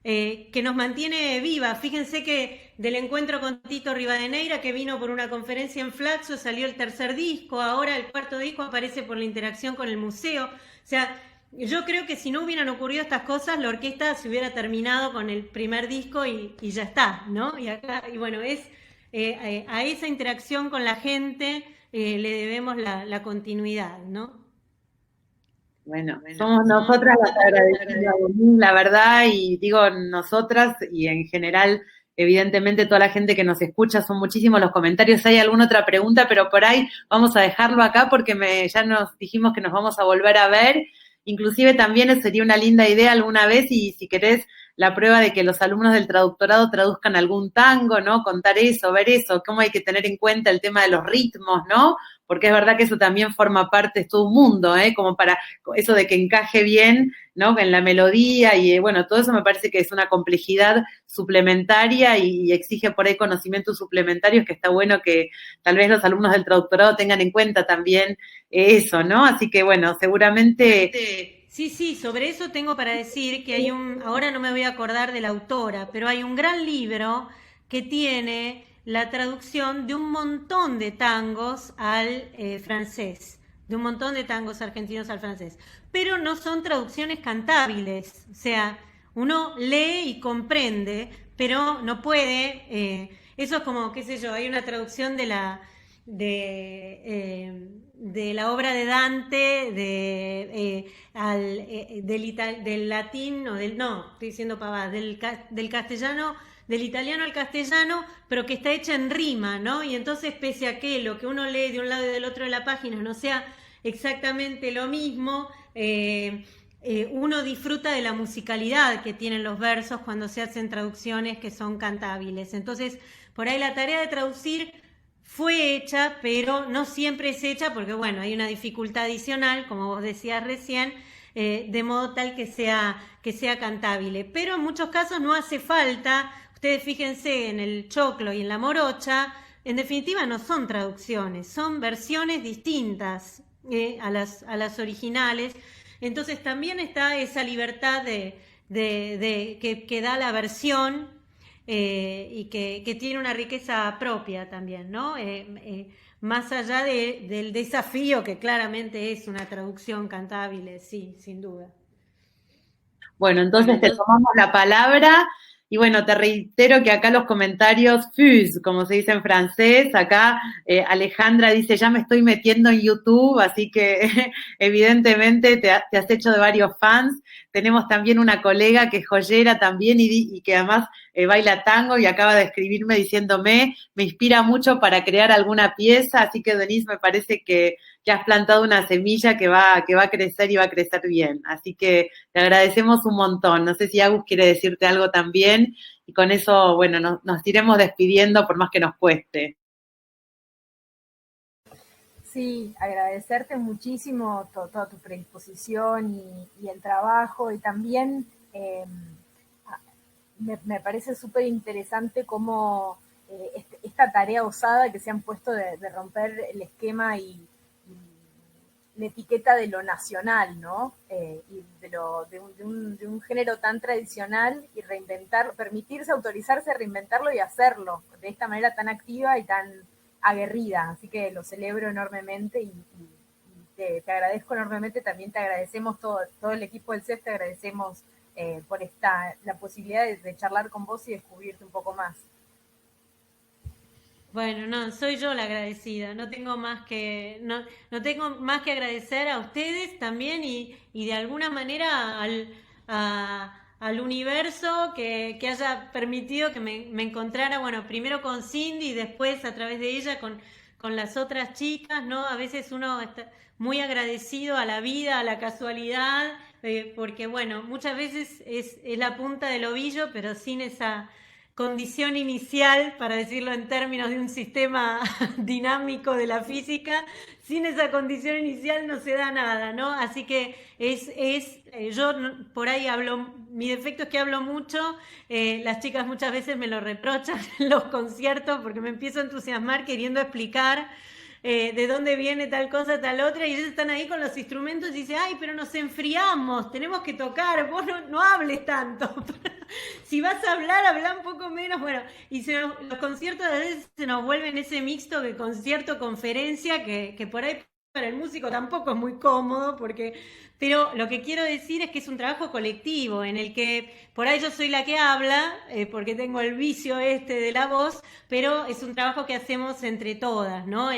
que nos mantiene viva. Fíjense que del encuentro con Tito Rivadeneira, que vino por una conferencia en Flaxo, salió el tercer disco, ahora el cuarto disco aparece por la interacción con el museo. O sea, yo creo que si no hubieran ocurrido estas cosas, la orquesta se hubiera terminado con el primer disco y ya está, ¿no? Y bueno, es a esa interacción con la gente le debemos la continuidad, ¿no? Bueno, somos nosotras las agradecidas, la verdad, y digo nosotras y en general, evidentemente toda la gente que nos escucha, son muchísimos los comentarios. ¿Hay alguna otra pregunta? Pero por ahí vamos a dejarlo acá porque ya nos dijimos que nos vamos a volver a ver. Inclusive también sería una linda idea alguna vez, y si querés, la prueba de que los alumnos del traductorado traduzcan algún tango, ¿no? Contar eso, ver eso, cómo hay que tener en cuenta el tema de los ritmos, ¿no? Porque es verdad que eso también forma parte, es todo un mundo, como para eso de que encaje bien, ¿no? En la melodía y bueno, todo eso me parece que es una complejidad suplementaria y exige por ahí conocimientos suplementarios, que está bueno que tal vez los alumnos del traductorado tengan en cuenta también eso, ¿no? Así que bueno, seguramente... Sí, sobre eso tengo para decir que ahora no me voy a acordar de la autora, pero hay un gran libro que tiene la traducción de un montón de tangos al francés, de un montón de tangos argentinos al francés, pero no son traducciones cantables, o sea, uno lee y comprende, pero no puede, eso es como, qué sé yo, hay una traducción de la obra de Dante del latín, estoy diciendo pavadas, del castellano, del italiano al castellano, pero que está hecha en rima, ¿no? Y entonces, pese a que lo que uno lee de un lado y del otro de la página no sea exactamente lo mismo, uno disfruta de la musicalidad que tienen los versos cuando se hacen traducciones que son cantables. Entonces, por ahí la tarea de traducir fue hecha, pero no siempre es hecha porque, bueno, hay una dificultad adicional, como vos decías recién, de modo tal que sea cantable. Pero en muchos casos no hace falta. Ustedes fíjense en el choclo y en la morocha, en definitiva no son traducciones, son versiones distintas a las originales. Entonces también está esa libertad que da la versión y que tiene una riqueza propia también, ¿no? más allá del desafío que claramente es una traducción cantable, sí, sin duda. Bueno, entonces te tomamos la palabra y bueno, te reitero que acá los comentarios, fuse, como se dice en francés, acá Alejandra dice, ya me estoy metiendo en YouTube, así que evidentemente te has hecho de varios fans. Tenemos también una colega que es joyera también y que además baila tango y acaba de escribirme diciéndome, me inspira mucho para crear alguna pieza, así que Denise, me parece que has plantado una semilla que va a crecer y va a crecer bien. Así que te agradecemos un montón. No sé si Agus quiere decirte algo también y con eso, bueno, nos iremos despidiendo por más que nos cueste. Sí, agradecerte muchísimo toda tu predisposición y el trabajo y también me parece súper interesante cómo esta tarea osada que se han puesto de romper el esquema y la etiqueta de lo nacional, ¿no? Y de un género tan tradicional y permitirse, autorizarse, reinventarlo y hacerlo de esta manera tan activa y tan aguerrida. Así que lo celebro enormemente y te agradezco enormemente. También te agradecemos todo el equipo del CEF, te agradecemos por la posibilidad de charlar con vos y descubrirte un poco más. Bueno, no, soy yo la agradecida, no tengo más que agradecer a ustedes también y de alguna manera al universo que haya permitido que me encontrara, bueno, primero con Cindy y después a través de ella con las otras chicas, ¿no? A veces uno está muy agradecido a la vida, a la casualidad, porque bueno, muchas veces es la punta del ovillo, pero sin esa condición inicial, para decirlo en términos de un sistema dinámico de la física, sin esa condición inicial no se da nada, ¿no? Así que yo por ahí hablo, mi defecto es que hablo mucho, las chicas muchas veces me lo reprochan en los conciertos porque me empiezo a entusiasmar queriendo explicar de dónde viene tal cosa, tal otra, y ellos están ahí con los instrumentos y dicen, ay, pero nos enfriamos, tenemos que tocar, vos no hables tanto. Si vas a hablar, habla un poco menos. Bueno, y los conciertos a veces se nos vuelven ese mixto de concierto-conferencia que por ahí para el músico tampoco es muy cómodo, pero lo que quiero decir es que es un trabajo colectivo en el que por ahí yo soy la que habla, porque tengo el vicio de la voz, pero es un trabajo que hacemos entre todas, ¿no?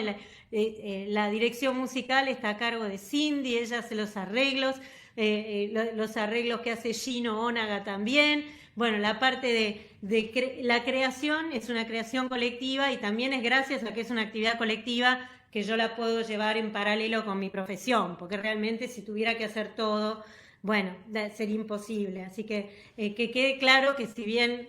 La dirección musical está a cargo de Cindy, ella hace los arreglos que hace Gino Onaga también. Bueno, la parte de la creación es una creación colectiva y también es gracias a que es una actividad colectiva que yo la puedo llevar en paralelo con mi profesión, porque realmente si tuviera que hacer todo, bueno, sería imposible. Así que quede claro que si bien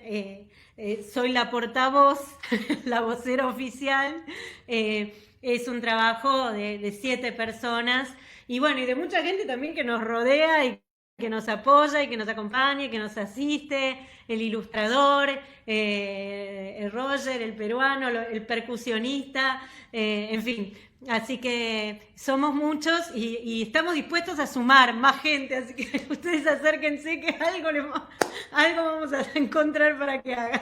soy la portavoz, la vocera oficial, es un trabajo de 7 personas y bueno, y de mucha gente también que nos rodea y que nos apoya y que nos acompaña y que nos asiste, el ilustrador, el Roger, el peruano, el percusionista, en fin. Así que somos muchos y estamos dispuestos a sumar más gente, así que ustedes acérquense que algo vamos a encontrar para que hagan.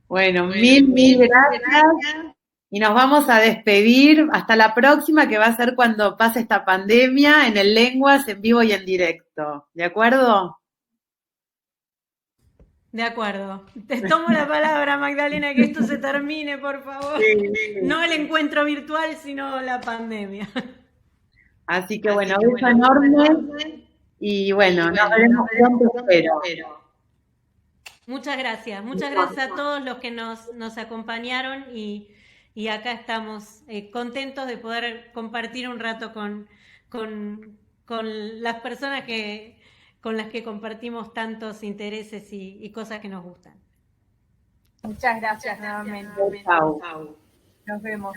Bueno, mil gracias. Y nos vamos a despedir hasta la próxima, que va a ser cuando pase esta pandemia, en el Lenguas, en vivo y en directo. ¿De acuerdo? De acuerdo. Te tomo la palabra, Magdalena, que esto se termine, por favor. Sí. No el encuentro virtual, sino la pandemia. Así que bueno, un beso enorme. Y bueno, nos veremos pronto, espero. Muchas gracias a todos los que nos acompañaron y acá estamos contentos de poder compartir un rato con las personas con las que compartimos tantos intereses y cosas que nos gustan. Muchas gracias nuevamente. Chao. Nos vemos.